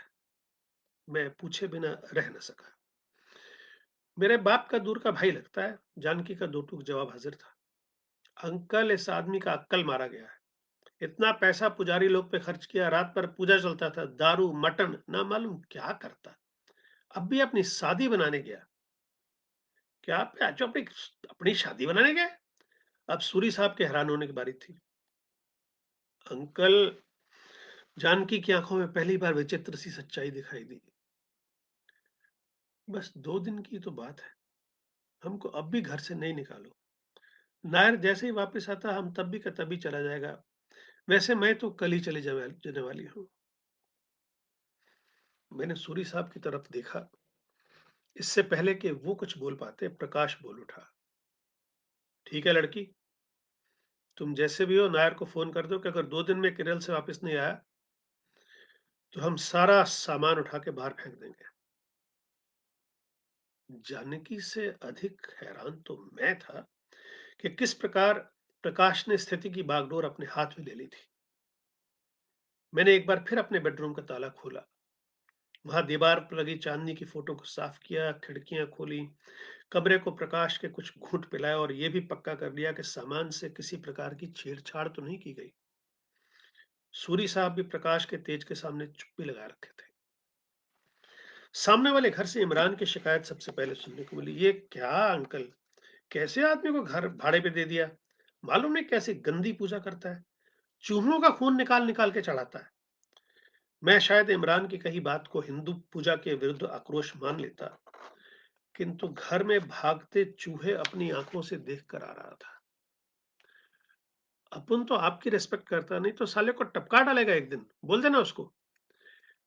मैं पूछे बिना रह न सका। मेरे बाप का दूर का भाई लगता है। जानकी का दो टूक जवाब हाजिर था। अंकल, इस आदमी का अक्कल मारा गया है। इतना पैसा पुजारी लोग पे खर्च किया, रात पर पूजा चलता था, दारू मटन ना मालूम क्या करता। अब भी अपनी शादी बनाने गया। क्या आप जो अपनी अपनी शादी बनाने गए? अब सूरी साहब के हैरान होने की बारी थी। अंकल, जानकी की आंखों में पहली बार विचित्र सी सच्चाई दिखाई दी। बस 2 दिन की तो बात है। हमको अब भी घर से नहीं निकालो। नायर जैसे ही वापस आता हम तब भी का तभी चला जाएगा। वैसे मैं तो कल ही चले जाने वाली हूँ। मैंने सूरी साहब की तरफ देखा। इससे पहले कि वो कुछ बोल पाते, प्रकाश बोल उठा। ठीक है लड़की, तुम जैसे भी हो नायर को फोन कर दो कि अगर 2 दिन में केरल से वापस नहीं आया तो हम सारा सामान उठा के बाहर फेंक देंगे। जानकी से अधिक हैरान तो मैं था कि किस प्रकार प्रकाश ने स्थिति की बागडोर अपने हाथ में ले ली थी। मैंने एक बार फिर अपने बेडरूम का ताला खोला। वहां दीवार पर लगी चांदनी की फोटो को साफ किया, खिड़कियां खोली, कमरे को प्रकाश के कुछ घूंट पिलाया और यह भी पक्का कर लिया कि सामान से किसी प्रकार की छेड़छाड़ तो नहीं की गई। सूरी साहब भी प्रकाश के तेज के सामने चुप्पी लगा रखे थे। सामने वाले घर से इमरान की शिकायत सबसे पहले सुनने को मिली। ये क्या अंकल, कैसे आदमी को घर भाड़े पे दे दिया? मालूम नहीं कैसी गंदी पूजा करता है, चूहों का खून निकाल निकाल के चढ़ाता है। मैं शायद इमरान की कही बात को हिंदू पूजा के विरुद्ध आक्रोश मान लेता, किंतु घर में भागते चूहे अपनी आंखों से देख कर आ रहा था। अपन तो आपकी रिस्पेक्ट करता, नहीं तो साले को टपका डालेगा एक दिन, बोल देना उसको।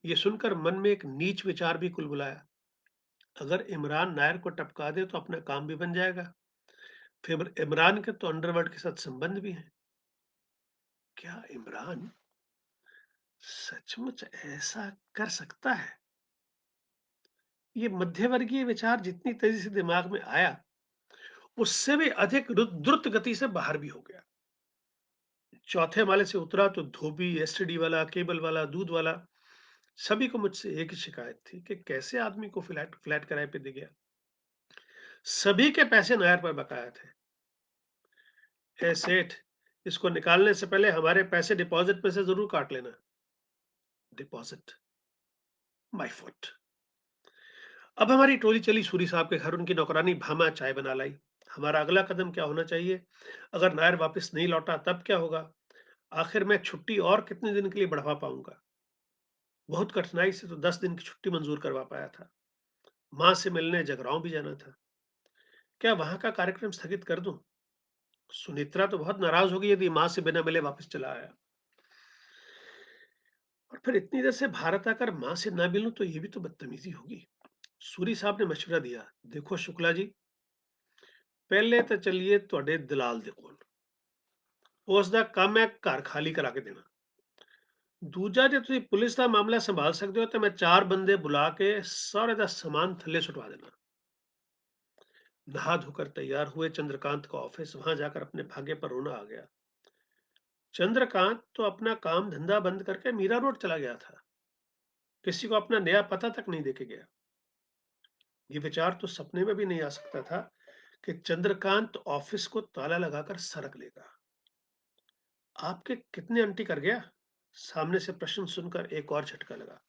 ये सुनकर मन में एक नीच विचार भी कुल बुलाया। अगर इमरान नायर को टपका दे तो अपना काम भी बन जाएगा। फिर इमरान के तो अंडरवर्ल्ड के साथ संबंध भी हैं। क्या इमरान सचमुच ऐसा कर सकता है? ये मध्यवर्गीय विचार जितनी तेजी से दिमाग में आया, उससे भी अधिक द्रुत गति से बाहर भी हो गया। चौथे माले से उतरा तो धोबी, एसटीडी वाला, केबल वाला, दूध वाला, सभी को मुझसे एक ही शिकायत थी कि कैसे आदमी को फ्लैट फ्लैट किराए पे दे गया। सभी के पैसे नायर पर बकाया थे। ए सेठ, इसको निकालने से पहले हमारे पैसे डिपॉजिट में से जरूर काट लेना। Deposit, my foot. अब हमारी टोली चली सूरी साहब के घर। उनकी नौकरानी भामा चाय बना लाई। हमारा अगला कदम क्या होना चाहिए? अगर नायर वापस नहीं लौटा तब क्या होगा? आखिर मैं छुट्टी और कितने दिन के लिए बढ़वा पाऊंगा? बहुत कठिनाई से तो 10 दिन की छुट्टी मंजूर करवा पाया था। माँ से मिलने जगरांव भी जाना था। क्या वहां का कार्यक्रम स्थगित कर दूं? सुनित्रा तो बहुत नाराज होगी यदि माँ से बिना मिले वापस चला आया। और फिर इतनी देर से भारत आकर माँ से ना मिलूं तो ये भी तो बदतमीजी होगी। सूरी साहब ने मशवरा दिया, देखो शुक्ला जी, पहले तो चलिए ਤੁਹਾਡੇ दलाल ਦੇ ਕੋਲ। ਉਸ ਦਾ ਕੰਮ ਹੈ ਘਰ ਖਾਲੀ ਕਰਾ ਕੇ ਦੇਣਾ। ਦੂਜਾ, ਜੇ ਤੁਸੀਂ ਪੁਲਿਸ ਦਾ ਮਾਮਲਾ ਸੰਭਾਲ ਸਕਦੇ ਹੋ ਤਾਂ ਮੈਂ 4 ਬੰਦੇ ਬੁਲਾ ਕੇ ਸਾਰੇ ਦਾ सामान थल्ले सुटवा देना। नहा धोकर तैयार हुए चंद्रकांत का ऑफिस। वहां जाकर अपने भाग्य पर रोना आ गया। चंद्रकांत तो अपना काम धंधा बंद करके मीरा रोड चला गया था। किसी को अपना नया पता तक नहीं देके गया। ये विचार तो सपने में भी नहीं आ सकता था कि चंद्रकांत ऑफिस को ताला लगाकर सड़क लेगा। आपके कितने आंटी कर गया? सामने से प्रश्न सुनकर एक और झटका लगा।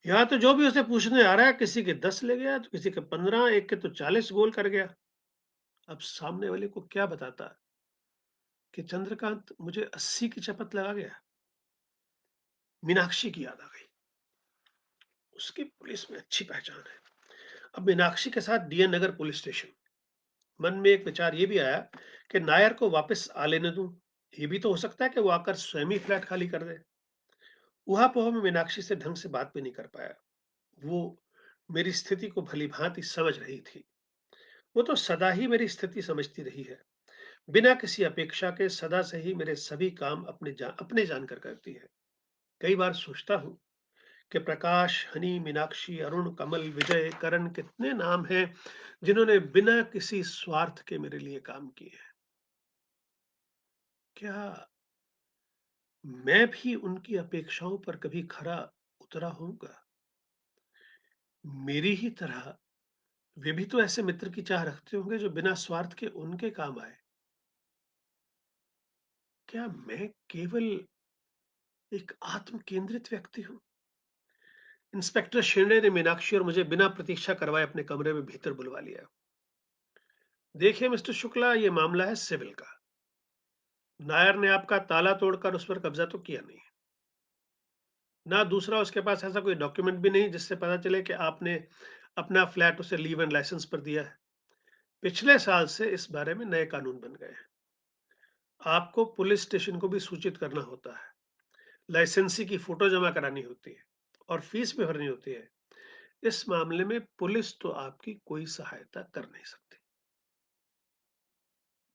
यहाँ तो जो भी उसे पूछने आ रहा है, किसी के 10 ले गया तो किसी के 15, एक के तो 40 गोल कर गया। अब सामने वाले को क्या बताता कि चंद्रकांत मुझे 80 की शपथ लगा गया। मीनाक्षी की याद आ गई। उसकी पुलिस में अच्छी पहचान है। अब मीनाक्षी के साथ डीएन नगर पुलिस स्टेशन। मन में एक विचार ये भी आया कि नायर को वापस आ लेने दूं। ये भी तो हो सकता है कि वो आकर स्वयं ही फ्लैट खाली कर दे। ऊहापोह में मीनाक्षी से ढंग से बात भी नहीं कर पाया। वो मेरी स्थिति को भली भांति समझ रही थी। वो तो सदा ही मेरी स्थिति समझती रही है। बिना किसी अपेक्षा के सदा से ही मेरे सभी काम अपने जानकर करती है। कई बार सोचता हूँ कि प्रकाश, हनी, मीनाक्षी, अरुण, कमल, विजय, करण कितने नाम हैं जिन्होंने बिना किसी स्वार्थ के मेरे लिए काम किए हैं। क्या मैं भी उनकी अपेक्षाओं पर कभी खरा उतरा होऊंगा? मेरी ही तरह वे भी तो ऐसे मित्र की चाह रखते होंगे जो बिना स्वार्थ के उनके काम आए। क्या मैं केवल एक आत्म केंद्रित व्यक्ति हूं? इंस्पेक्टर शिंदे ने मीनाक्षी और मुझे बिना प्रतीक्षा करवाए अपने कमरे में भीतर बुलवा लिया। देखिए मिस्टर शुक्ला, ये मामला है सिविल का। नायर ने आपका ताला तोड़कर उस पर कब्जा तो किया नहीं। ना दूसरा, उसके पास ऐसा कोई डॉक्यूमेंट भी नहीं जिससे पता चले कि आपने अपना फ्लैट उसे लीव एंड लाइसेंस पर दिया है। पिछले साल से इस बारे में नए कानून बन गए हैं। आपको पुलिस स्टेशन को भी सूचित करना होता है, लाइसेंसी की फोटो जमा करानी होती है और फीस भी भरनी होती है। इस मामले में पुलिस तो आपकी कोई सहायता कर नहीं सकती।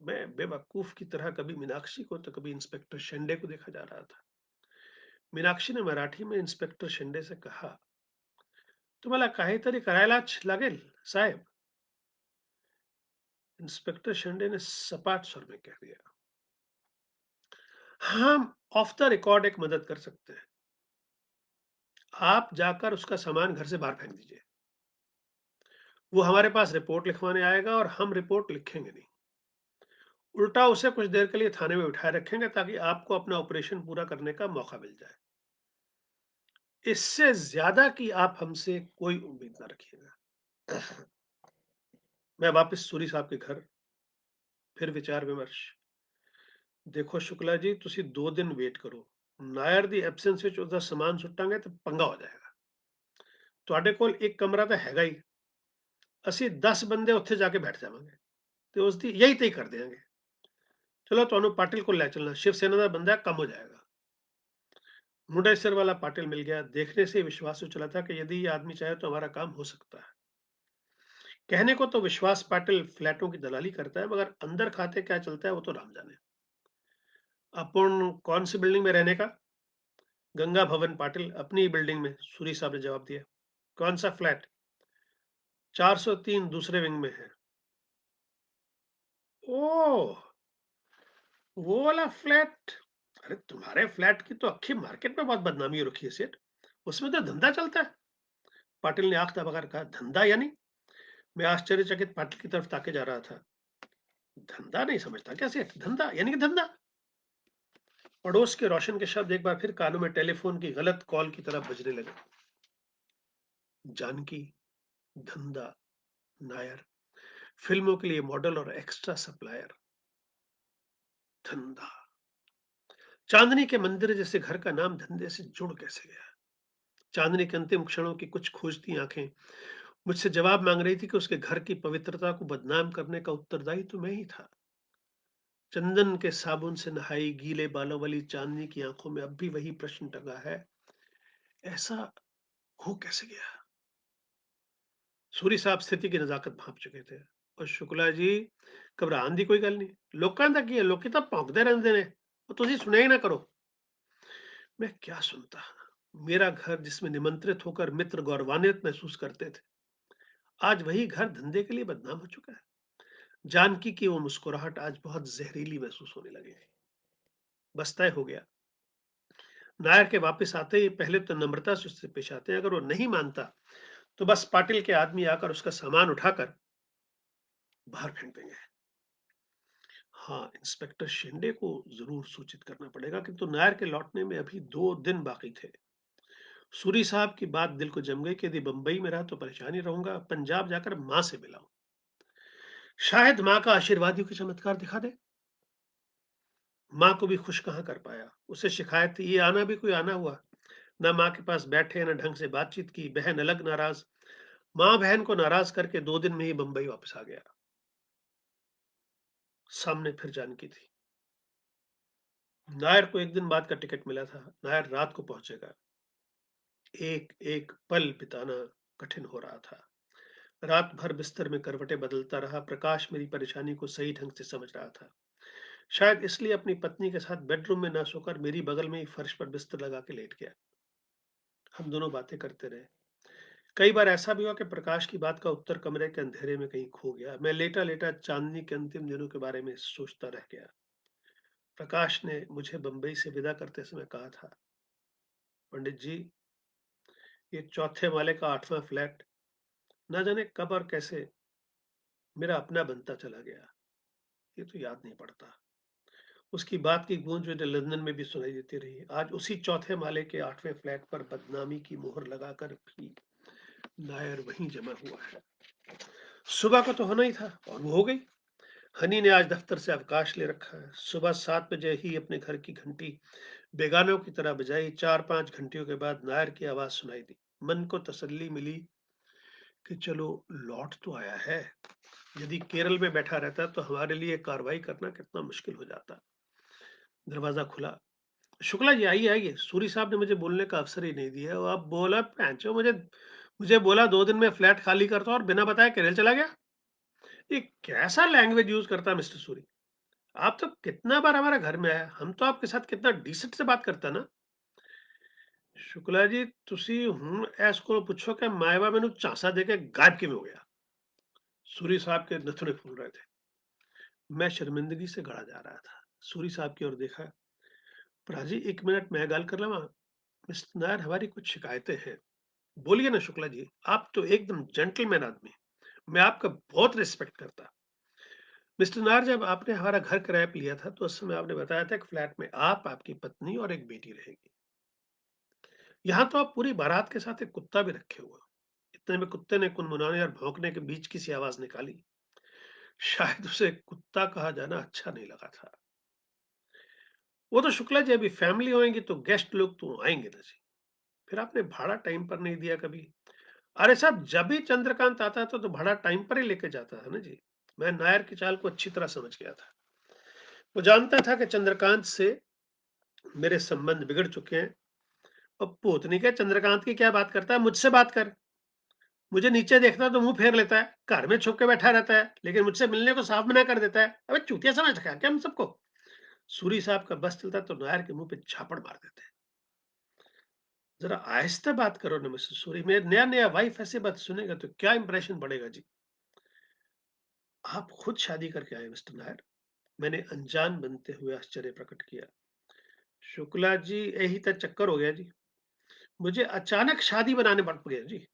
मैं बेवकूफ की तरह कभी मीनाक्षी को तो कभी इंस्पेक्टर शिंदे को देखा जा रहा था। मीनाक्षी ने मराठी में इंस्पेक्टर शिंदे से कहा, तुम्हाला काहीतरी करायलाच लागेल साहेब। इंस्पेक्टर शिंदे ने सपाट स्वर में कह दिया, हम ऑफ द रिकॉर्ड एक मदद कर सकते हैं। आप जाकर उसका सामान घर से बाहर फेंक दीजिए। वो हमारे पास रिपोर्ट लिखवाने आएगा और हम रिपोर्ट लिखेंगे नहीं। उल्टा उसे कुछ देर के लिए थाने में बिठाए रखेंगे ताकि आपको अपना ऑपरेशन पूरा करने का मौका मिल जाए। इससे ज्यादा की आप हमसे कोई उम्मीद ना रखिएगा। मैं वापस सूरी साहब के घर। फिर विचार विमर्श। देखो शुक्ला जी, ਤੁਸੀਂ 2 दिन वेट करो। नायर ਦੀ ਐਬਸੈਂਸ ਵਿੱਚ ਉਹਦਾ ਸਮਾਨ ਸੁੱਟਾਂਗੇ ਤੇ ਪੰਗਾ ਹੋ ਜਾਏਗਾ। ਤੁਹਾਡੇ ਕੋਲ ਇੱਕ ਕਮਰਾ ਤਾਂ ਹੈਗਾ ਹੀ। ਅਸੀਂ 10 ਬੰਦੇ ਉੱਥੇ ਜਾ ਕੇ ਬੈਠ ਜਾਵਾਂਗੇ ਤੇ ਉਸ ਦੀ ਯਹੀ ਤਈ ਕਰ ਦੇਵਾਂਗੇ। ਚਲੋ ਤੁਹਾਨੂੰ ਪਾਟਿਲ ਕੋਲ ਲੈ ਚੱਲਣਾ, शिवसेना ਦਾ ਬੰਦਾ ਕੰਮ ਹੋ ਜਾਏਗਾ। मुंडे सिर वाला पाटिल मिल गया। देखने से ही विश्वास हो चला था कि यदि ये आदमी चाहे तो हमारा काम हो सकता है। कहने को तो विश्वास पाटिल फ्लैटों की दलाली करता है, मगर अंदर खाते क्या चलता है वो तो राम जाने। अपन कौन सी बिल्डिंग में रहने का? गंगा भवन पाटिल अपनी ही बिल्डिंग में, सूरी साहब ने जवाब दिया। कौन सा फ्लैट? 403 दूसरे विंग में है। ओह, वो वाला फ्लैट। अरे तुम्हारे फ्लैट की तो अक्खी मार्केट में बहुत बदनामी हो रखी है सेठ। उसमें तो धंधा चलता है। पाटिल ने आंख दबाकर कहा, धंधा यानी? मैं आश्चर्यचकित पाटिल की तरफ ताके जा रहा था। धंधा नहीं समझता क्या सेठ? धंधा यानी कि धंधा। पड़ोस के रोशन के शब्द एक बार फिर कानों में टेलीफोन की गलत कॉल की तरह बजने लगे। जानकी, धंधा, नायर, फिल्मों के लिए मॉडल और एक्स्ट्रा सप्लायर। धंधा। चांदनी के मंदिर जैसे घर का नाम धंधे से जुड़ कैसे गया? चांदनी के अंतिम क्षणों की कुछ खोजती आंखें मुझसे जवाब मांग रही थी कि उसके घर की पवित्रता को बदनाम करने का उत्तरदायी तो मैं ही था। चंदन के साबुन से नहाई गीले बालों वाली चांदनी की आंखों में अब भी वही प्रश्न टंगा है, ऐसा हो कैसे गया? सूरी साहब स्थिति की नजाकत भांप चुके थे। और शुक्ला जी, घबरान दी कोई गल नहीं। लोकां दा की है, लोकी तो भौंकदे रहंदे ने, वो तुसी सुनिया ही ना करो। मैं क्या सुनता? मेरा घर जिसमें निमंत्रित होकर मित्र गौरवान्वित महसूस करते थे, आज वही घर धंधे के लिए बदनाम हो चुका है। जानकी की वो मुस्कुराहट आज बहुत जहरीली महसूस होने लगी थी। बस तय हो गया। नायर के वापस आते ही पहले तो नम्रता से उससे पेश आते हैं। अगर वो नहीं मानता तो बस पाटिल के आदमी आकर उसका सामान उठाकर बाहर फेंक देंगे। हाँ, इंस्पेक्टर शिंदे को जरूर सूचित करना पड़ेगा, किंतु नायर के लौटने में अभी 2 दिन बाकी थे। सूरी साहब की बात दिल को जम गई कि यदि बंबई में रहा तो परेशान ही रहूंगा, पंजाब जाकर मां से मिलाऊं। शायद मां का आशीर्वाद ही कोई चमत्कार दिखा दे। माँ को भी खुश कहाँ कर पाया। उसे शिकायत थी, ये आना भी कोई आना हुआ। ना माँ के पास बैठे, ना ढंग से बातचीत की। बहन अलग नाराज। माँ बहन को नाराज करके 2 दिन में ही बंबई वापस आ गया। सामने फिर जानकी थी। नायर को एक दिन बाद का टिकट मिला था। नायर रात को पहुंचेगा। एक एक पल बिताना कठिन हो रहा था। रात भर बिस्तर में करवटें बदलता रहा। प्रकाश मेरी परेशानी को सही ढंग से समझ रहा था। शायद इसलिए अपनी पत्नी के साथ बेडरूम में ना सोकर मेरी बगल में ही फर्श पर बिस्तर लगा के लेट गया। हम दोनों बातें करते रहे। कई बार ऐसा भी हुआ कि प्रकाश की बात का उत्तर कमरे के अंधेरे में कहीं खो गया। मैं लेटा लेटा चांदनी के अंतिम दिनों के बारे में सोचता रह गया। प्रकाश ने मुझे बंबई से विदा करते समय कहा था, पंडित जी, ये चौथे माले का 8वां फ्लैट ना जाने कब और कैसे मेरा अपना बनता चला गया, ये तो याद नहीं पड़ता। उसकी बात की गूंज मुझे लंदन में भी सुनाई देती रही। आज उसी चौथे माले के 8वें फ्लैट पर बदनामी की मोहर लगाकर भी नायर वहीं जमा हुआ है। सुबह को तो होना ही था और वो हो गई। हनी ने आज दफ्तर से अवकाश ले रखा है। सुबह 7 बजे ही अपने घर की घंटी बेगानों की तरह बजाई। 4-5 घंटियों के बाद नायर की आवाज सुनाई दी। मन को तसल्ली मिली कि चलो लौट तो आया है। यदि केरल में बैठा रहता तो हमारे लिए कार्रवाई करना कितना मुश्किल हो जाता। दरवाजा खुला। शुक्ला जी, आइए आइए। सूरी साहब ने मुझे बोलने का अवसर ही नहीं दिया। और अब बोला, पैंचो, मुझे मुझे बोला 2 दिन में फ्लैट खाली करता और बिना बताए केरल चला गया। ये कैसा लैंग्वेज यूज करता है मिस्टर सूरी? आप तो कितना बार हमारे घर में आए, हम तो आपके साथ कितना डिसेंट से बात करता ना। शुक्ला जी, तुसी हूं ऐस को पूछो कि मायवा मैनू झांसा देके गायब किवें हो गया। सूरी साहब के नथुने फूल रहे थे। मैं शर्मिंदगी से गड़ा जा रहा था। सूरी साहब की ओर देखा। प्राजी, 1 मिनट मैं गल कर लवा। मिस्टर नायर, हमारी कुछ शिकायतें हैं। बोलिए ना शुक्ला जी, आप तो एकदम जेंटलमैन आदमी। मैं आपका बहुत रिस्पेक्ट करता। मिस्टर नायर, जब आपने हमारा घर किराए पे लिया था तो उस समय आपने बताया था कि फ्लैट में आप, आपकी पत्नी और एक बेटी रहेगी। यहाँ तो आप पूरी बारात के साथ एक कुत्ता भी रखे हुए हो। इतने में कुत्ते ने कुनमुनाने और भौंकने के बीच किसी आवाज निकाली। शायद उसे कुत्ता कहा जाना अच्छा नहीं लगा था। वो तो शुक्ला जी, अभी फैमिली होएंगी तो गेस्ट लोग तो आएंगे ना जी। फिर आपने भाड़ा टाइम पर नहीं दिया कभी। अरे साहब, जब भी चंद्रकांत आता था तो भाड़ा टाइम पर ही लेके जाता है ना जी। मैं नायर की चाल को अच्छी तरह समझ गया था। वो जानता था कि चंद्रकांत से मेरे संबंध बिगड़ चुके हैं। अब पोतनी के चंद्रकांत की क्या बात करता है, मुझसे बात कर। मुझे नीचे देखता है तो मुँह फेर लेता है, घर में छुप के बैठा रहता है, लेकिन मुझसे मिलने को साफ मना कर देता है। अबे चूतिया समझ रखा है क्या हम सबको? सूरी साहब का बस चलता तो नायर के मुँह पे झापड़ मार देते। ज़रा आहिस्ता बात करो ना मिसेस सूरी, मेरा नया-नया वाइफ ऐसे बात सुनेगा तो क्या इंप्रेशन पड़ेगा जी? आप खुद शादी करके आए मिस्टर नायर। मैंने अनजान बनते हुए आश्चर्य प्रकट किया। शुक्ला जी यही तो चक्कर हो गया जी। मुझे अचानक शादी बनाने पड़ गया जी।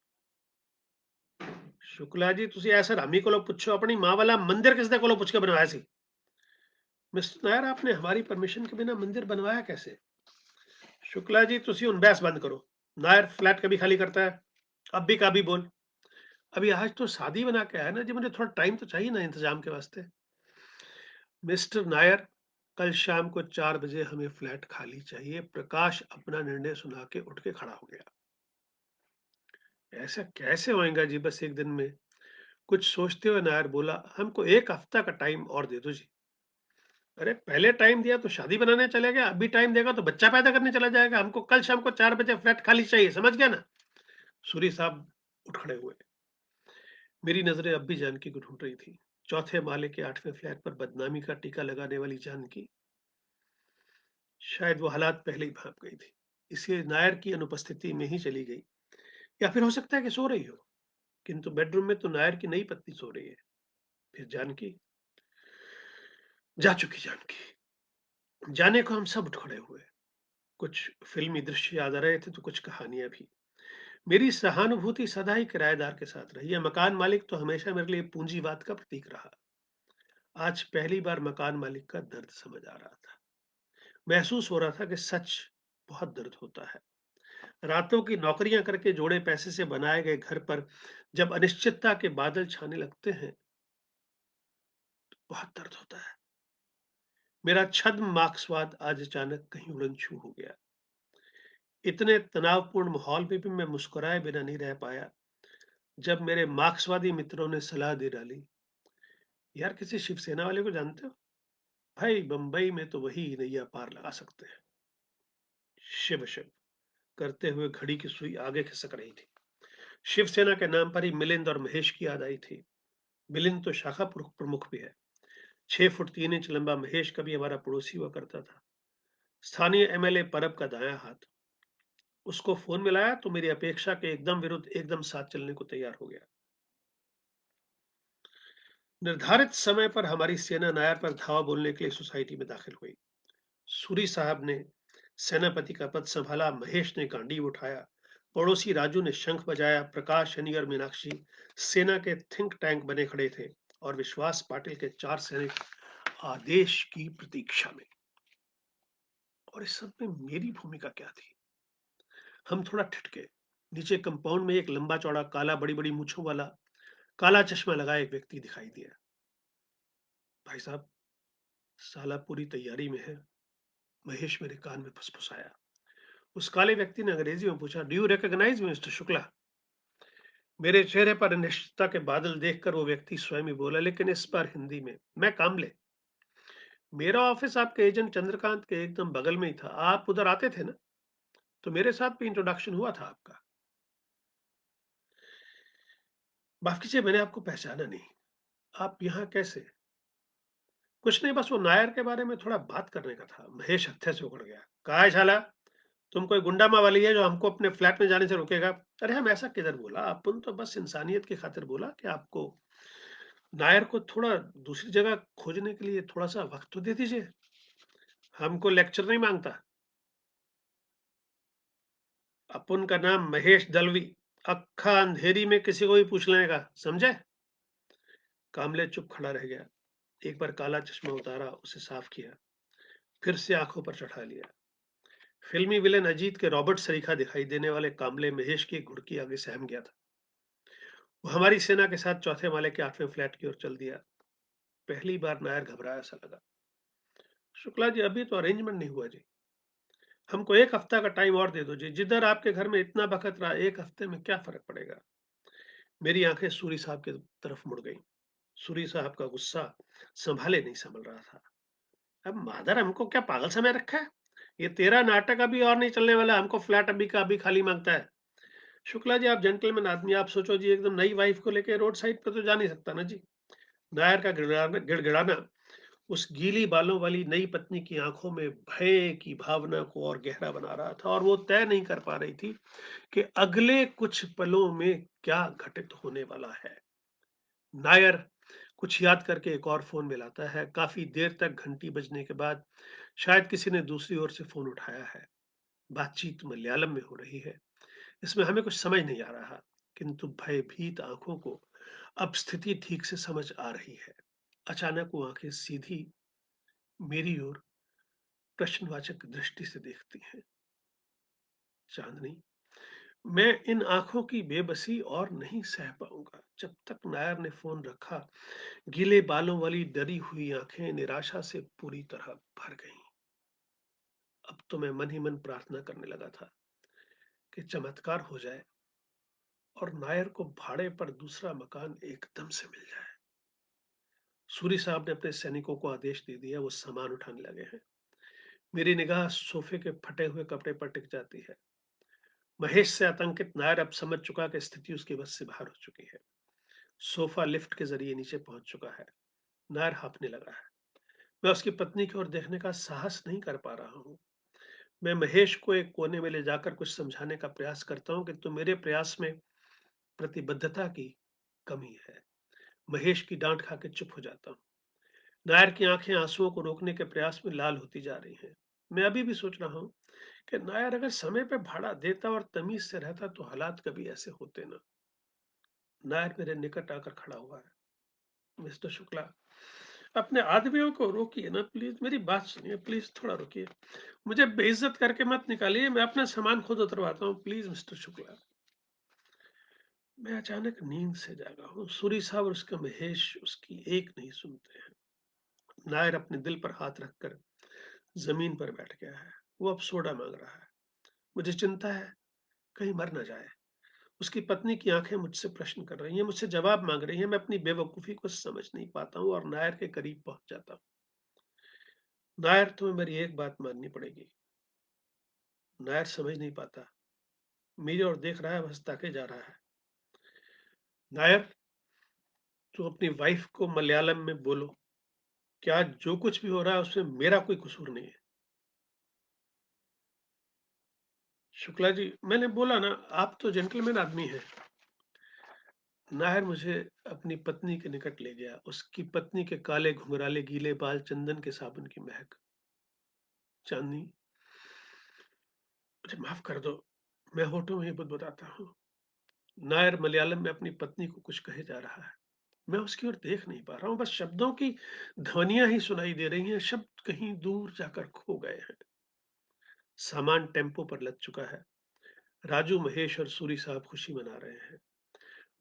शुक्ला जी तुसी ऐसा रामी को पूछो अपनी मां वाला मंदिर किसने को पूछ के बनवाया सी। मिस्टर नायर आपने हमारी परमिशन के बिना मंदिर बनवाया कैसे? शुक्ला जी तुसी हुन बहस बंद करो। नायर फ्लैट कभी खाली करता है? अब भी का भी बोल। अभी आज तो शादी बना के आया ना जी, मुझे थोड़ा टाइम तो चाहिए ना इंतजाम के वास्ते। मिस्टर नायर कल शाम को 4 बजे हमें फ्लैट खाली चाहिए। प्रकाश अपना निर्णय सुना के उठ के खड़ा हो गया। ऐसा कैसे होएगा जी बस एक दिन में? कुछ सोचते हुए नायर बोला, हमको 1 हफ्ता का टाइम और दे दो जी। अरे पहले टाइम दिया तो शादी बनाने चले गए, अभी टाइम देगा तो बच्चा पैदा करने चला जाएगा। हमको कल शाम को 4 बजे फ्लैट खाली चाहिए, समझ गया ना? सूरी साहब उठ खड़े हुए। मेरी नजरें अब भी जानकी को ढूंढ रही थी। चौथे माले के 8वें फ्लैट पर बदनामी का टीका लगाने वाली जानकी, शायद वो हालात पहले ही भाप गई थी, इसलिए नायर की अनुपस्थिति में ही चली गई। या फिर हो सकता है कि सो रही हो। किंतु बेडरूम में तो नायर की नई पत्नी सो रही है। फिर जानकी, जा चुकी जानकी। जाने को हम सब उठ खड़े हुए। कुछ फिल्मी दृश्य याद आ रहे थे तो कुछ कहानियां भी। मेरी सहानुभूति सदा ही किराएदार के साथ रही है। मकान मालिक तो हमेशा मेरे लिए पूंजीवाद का प्रतीक रहा। आज पहली बार मकान मालिक का दर्द समझ आ रहा था। महसूस हो रहा था कि सच बहुत दर्द होता है। रातों की नौकरियां करके जोड़े पैसे से बनाए गए घर पर जब अनिश्चितता के बादल छाने लगते हैं, बहुत दर्द होता है। मेरा छद्म मार्क्सवाद आज अचानक कहीं उड़न छू हो गया। इतने तनावपूर्ण माहौल में भी मैं मुस्कुराए बिना नहीं रह पाया जब मेरे मार्क्सवादी मित्रों ने सलाह दे डाली, यार किसी शिवसेना वाले को जानते हो? भाई बंबई में तो वही नैया पार लगा सकते हैं। शिव शिव करते हुए घड़ी की सुई आगे खिसक रही थी। शिवसेना के नाम पर ही मिलिंद और महेश की याद आई थी। मिलिंद तो शाखा प्रमुख भी है। 6 फुट 3 इंच लंबा महेश कभी हमारा पड़ोसी हुआ करता था। स्थानीय एमएलए परब का दायां हाथ। उसको फोन मिलाया तो मेरी अपेक्षा के एकदम विरुद्ध एकदम साथ चलने को तैयार हो गया। निर्धारित समय पर हमारी सेना नायर पर धावा बोलने के लिए सोसाइटी में दाखिल हुई। सूरी साहब ने सेनापति का पद संभाला, महेश ने गांडीव उठाया, पड़ोसी राजू ने शंख बजाया, प्रकाश, शनि और मीनाक्षी सेना के थिंक टैंक बने खड़े थे और विश्वास पाटिल के 4 सैनिक आदेश की प्रतीक्षा में। और इस सब में मेरी भूमिका क्या थी? हम थोड़ा ठिठके। नीचे कंपाउंड में एक लंबा चौड़ा काला बड़ी बड़ी मूछों वाला काला चश्मा लगाए एक व्यक्ति दिखाई दिया। भाई साहब, साला पूरी तैयारी में है। महेश मेरे कान में फुसफुसाया। उस काले व्यक्ति ने अंग्रेजी में पूछा, do you recognise me mister Shukla? मेरे चेहरे पर अनिश्चितता के बादल देखकर वो व्यक्ति स्वयं ही बोला, लेकिन इस बार हिंदी में, मैं कामले। मेरा ऑफिस आपके एजेंट चंद्रकांत के एकदम बगल में ही था। आप उधर आते थे ना, तो मेरे साथ भी इंट्रोडक्शन हुआ था आपका। माफ कीजिए, मैंने आपको पहचाना नहीं। आप यहाँ कैसे? कुछ नहीं, बस वो नायर के बारे में थोड़ा बात करने का था। महेश हत्थे से उखड़ गया। कहा है शाला, तुम कोई गुंडा मावाली है जो हमको अपने फ्लैट में जाने से रोकेगा? अरे हम ऐसा किधर बोला, अपन तो बस इंसानियत की खातिर बोला कि आपको नायर को थोड़ा दूसरी जगह खोजने के लिए थोड़ा सा वक्त तो दे दीजिए। हमको लेक्चर नहीं मांगता। अपन का नाम महेश दलवी। अक्खा अंधेरी में किसी को भी पूछ लेने का, समझे? कामले चुप खड़ा रह गया। एक बार काला चश्मा उतारा, उसे साफ किया, फिर से आंखों पर चढ़ा लिया। फिल्मी विलेन अजीत के रॉबर्ट सरीखा दिखाई देने वाले कामले महेश की घुड़की आगे सहम गया था। वो हमारी सेना के साथ चौथे माले के 8वें फ्लैट की ओर चल दिया। पहली बार नायर घबराया सा लगा। शुक्ला जी, अभी तो अरेंजमेंट नहीं हुआ जी। हमको 1 हफ्ता का टाइम और दे दो जी। जिधर आपके घर में इतना बखत रहा, 1 हफ्ते में क्या फर्क पड़ेगा? मेरी आंखें सूरी साहब की तरफ मुड़ गईं। सूरी साहब का गुस्सा संभाले नहीं संभल रहा था। अब मादर हमको क्या पागल समय रखा है? ये तेरा नाटक अभी और नहीं चलने वाला, हमको फ्लैट अभी का अभी खाली माँगता है। शुक्ला जी, आप जेंटलमैन आदमी, आप सोचो जी, एकदम नई वाइफ़ को लेके रोड साइड पे तो जा नहीं सकता ना जी। नायर का गिड़गिड़ाना गिड़गिड़ाना उस गीली बालों वाली नई पत्नी की आँखों में भय की भावना को और गहरा बना रहा था, और वो तय नहीं कर पा रही थी कि अगले कुछ पलों में क्या घटित होने वाला है। नायर कुछ याद करके एक और फ़ोन मिलाता है। काफ़ी देर तक घंटी बजने के बाद शायद किसी ने दूसरी ओर से फ़ोन उठाया है। बातचीत मलयालम में हो रही है। इसमें हमें कुछ समझ नहीं आ रहा, किंतु भयभीत आँखों को अब स्थिति ठीक से समझ आ रही है। अचानक वो आँखें सीधी मेरी ओर प्रश्नवाचक दृष्टि से देखती हैं। चाँदनी, मैं इन आँखों की बेबसी और नहीं सह पाऊँगा। जब तक नायर ने फ़ोन रखा, गीले बालों वाली डरी हुई आँखें निराशा से पूरी तरह भर गईं। अब तो मैं मन ही मन प्रार्थना करने लगा था कि चमत्कार हो जाए और नायर को भाड़े पर दूसरा मकान एकदम से मिल जाए। सूरी साहब ने अपने सैनिकों को आदेश दे दिया, वो सामान उठाने लगे हैं। मेरी निगाह सोफे के फटे हुए कपड़े पर टिक जाती है। महेश से आतंकित नायर अब समझ चुका कि स्थिति उसके बस से बाहर हो चुकी है। सोफा लिफ्ट के जरिए नीचे पहुंच चुका है। नायर हाँफने लगा है। मैं उसकी पत्नी की ओर देखने का साहस नहीं कर पा रहा हूँ। मैं महेश को एक कोने में ले जाकर कुछ समझाने का प्रयास करता हूँ कि तो मेरे प्रयास में प्रतिबद्धता की कमी है। महेश की डांट खा के चुप हो जाता हूँ। नायर की आंखें आंसुओं को रोकने के प्रयास में लाल होती जा रही हैं। मैं अभी भी सोच रहा हूँ कि नायर अगर समय पे भाड़ा देता और तमीज से रहता तो हालात कभी ऐसे होते ना। नायर मेरे निकट आकर खड़ा हुआ है। मिस्टर शुक्ला, अपने आदमियों को रोकिए ना प्लीज, मेरी बात सुनिए प्लीज, थोड़ा रुकिए। मुझे बेइज्जत करके मत निकालिए, मैं अपना सामान खुद उतरवाता हूँ, प्लीज मिस्टर शुक्ला। मैं अचानक नींद से जागा हूँ। सूरी साहब और उसका महेश उसकी एक नहीं सुनते हैं। नायर अपने दिल पर हाथ रखकर जमीन पर बैठ गया है। वो अब सोडा मांग रहा है। मुझे चिंता है, कहीं मर ना जाए। उसकी पत्नी की आंखें मुझसे प्रश्न कर रही हैं, मुझसे जवाब मांग रही हैं। मैं अपनी बेवकूफी को समझ नहीं पाता हूँ और नायर के करीब पहुंच जाता हूँ। नायर, तुम्हें मेरी एक बात माननी पड़ेगी। नायर समझ नहीं पाता, मेरी ओर देख रहा है, बस ताके जा रहा है। नायर, तुम अपनी वाइफ को मलयालम में बोलो, क्या जो कुछ भी हो रहा है उसमें मेरा कोई कसूर नहीं है। शुक्ला जी, मैंने बोला ना, आप तो जेंटलमैन आदमी हैं। नायर मुझे अपनी पत्नी के निकट ले गया। उसकी पत्नी के काले घुंघराले गीले बाल, चंदन के साबुन की महक। चांदनी, मुझे माफ कर दो, मैं होठों में ही बुदबुदाता हूँ। नायर मलयालम में अपनी पत्नी को कुछ कहे जा रहा है। मैं उसकी ओर देख नहीं पा रहा हूँ, बस शब्दों की ध्वनियां ही सुनाई दे रही हैं। शब्द कहीं दूर जाकर खो गए हैं। सामान टेम्पो पर लद चुका है। राजू, महेश और सूरी साहब खुशी मना रहे हैं।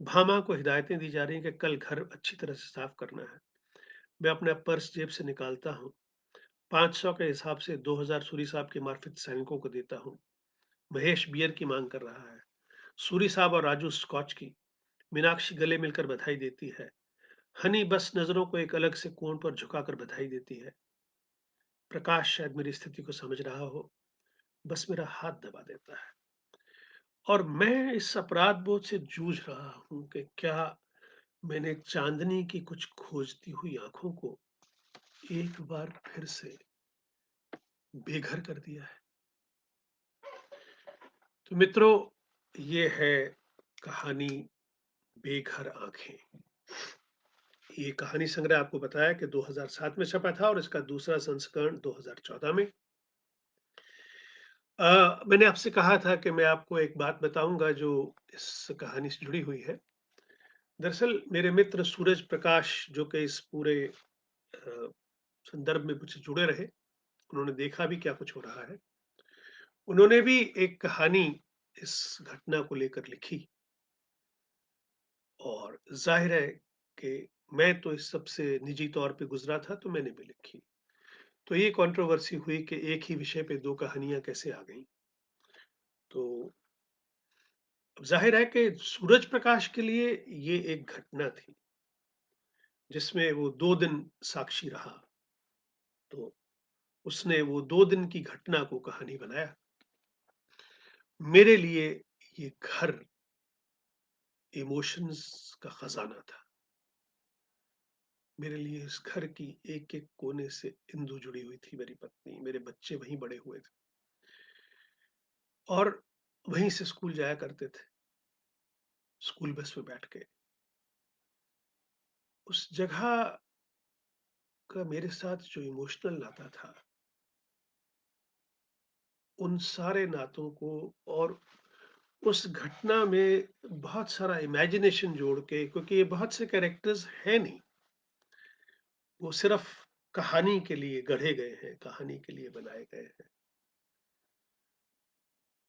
भामा को हिदायतें दी जा रही हैं कि कल घर अच्छी तरह से साफ करना है। मैं अपना पर्स जेब से निकालता हूँ। 500 के हिसाब से 2000 सूरी साहब के मार्फत सैनिकों को देता हूँ। महेश बियर की मांग कर रहा है, सूरी साहब और राजू स्कॉच की। मीनाक्षी गले मिलकर बधाई देती है। हनी बस नजरों को एक अलग से कोण पर झुकाकर बधाई देती है। प्रकाश शायद मेरी स्थिति को समझ रहा हो, बस मेरा हाथ दबा देता है। और मैं इस अपराध बोध से जूझ रहा हूं कि क्या मैंने चांदनी की कुछ खोजती हुई आंखों को एक बार फिर से बेघर कर दिया है। तो मित्रों, ये है कहानी बेघर आंखें। ये कहानी संग्रह आपको बताया कि 2007 में छपा था और इसका दूसरा संस्करण 2014 में। मैंने आपसे कहा था कि मैं आपको एक बात बताऊंगा जो इस कहानी से जुड़ी हुई है। दरअसल मेरे मित्र सूरज प्रकाश, जो कि इस पूरे अ, संदर्भ में मुझसे जुड़े रहे, उन्होंने देखा भी क्या कुछ हो रहा है। उन्होंने भी एक कहानी इस घटना को लेकर लिखी, और जाहिर है कि मैं तो इस सबसे निजी तौर पे गुजरा था, तो मैंने भी लिखी। तो ये कंट्रोवर्सी हुई कि एक ही विषय पे 2 कहानियाँ कैसे आ गईं। तो ज़ाहिर है कि सूरज प्रकाश के लिए ये एक घटना थी, जिसमें वो 2 दिन साक्षी रहा। तो उसने वो 2 दिन की घटना को कहानी बनाया। मेरे लिए ये घर इमोशंस का खजाना था। मेरे लिए इस घर की एक-एक कोने से इंदु जुड़ी हुई थी, मेरी पत्नी, मेरे बच्चे वहीं बड़े हुए थे और वहीं से स्कूल जाया करते थे, स्कूल बस में बैठ के। उस जगह का मेरे साथ जो इमोशनल नाता था, उन सारे नातों को और उस घटना में बहुत सारा इमेजिनेशन जोड़ के, क्योंकि ये बहुत से कैरेक्टर्स हैं नहीं, वो सिर्फ कहानी के लिए गढ़े गए हैं, कहानी के लिए बनाए गए हैं।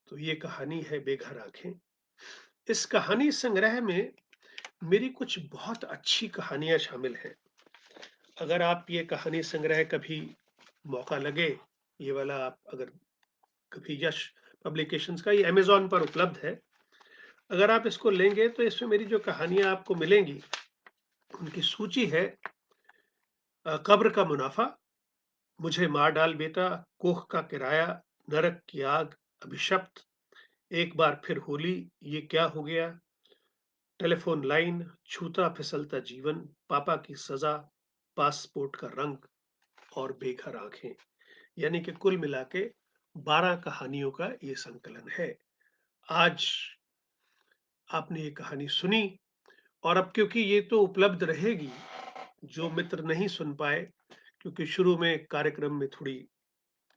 तो ये कहानी है बेघर आँखें। इस कहानी संग्रह में मेरी कुछ बहुत अच्छी कहानियाँ शामिल हैं। अगर आप ये कहानी संग्रह कभी मौका लगे, ये वाला आप अगर कभी यश पब्लिकेशंस का, ये अमेज़न पर उपलब्ध है। अगर आप इसको लेंगे तो इसमें मेरी जो कहानियाँ आपको मिलेंगी, उनकी सूची है। कब्र का मुनाफ़ा, मुझे मार डाल बेटा, कोख का किराया, नरक की आग, अभिशप्त, एक बार फिर होली, ये क्या हो गया, टेलीफ़ोन लाइन, छूता फिसलता जीवन, पापा की सज़ा, पासपोर्ट का रंग और बेघर आँखें। यानी कि कुल मिला के 12 कहानियों का ये संकलन है। आज आपने ये कहानी सुनी और अब क्योंकि ये तो उपलब्ध रहेगी, जो मित्र नहीं सुन पाए, क्योंकि शुरू में कार्यक्रम में थोड़ी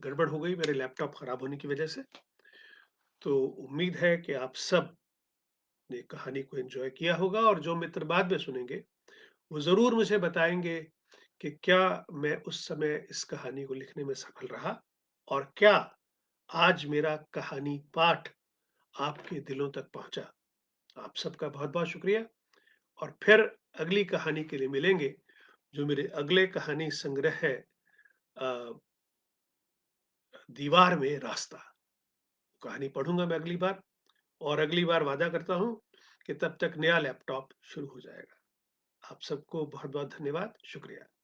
गड़बड़ हो गई मेरे लैपटॉप खराब होने की वजह से, तो उम्मीद है कि आप सब ने कहानी को एन्जॉय किया होगा और जो मित्र बाद में सुनेंगे, वो ज़रूर मुझे बताएँगे कि क्या मैं उस समय इस कहानी को लिखने में सफल रहा और क्या आज मेरा कहानी पाठ आपके दिलों तक पहुँचा। आप सबका बहुत-बहुत शुक्रिया और फिर अगली कहानी के लिए मिलेंगे, जो मेरे अगले कहानी संग्रह है, अ, दीवार में रास्ता। कहानी पढ़ूँगा मैं अगली बार और अगली बार वादा करता हूँ कि तब तक नया लैपटॉप शुरू हो जाएगा। आप सबको बहुत-बहुत धन्यवाद, शुक्रिया।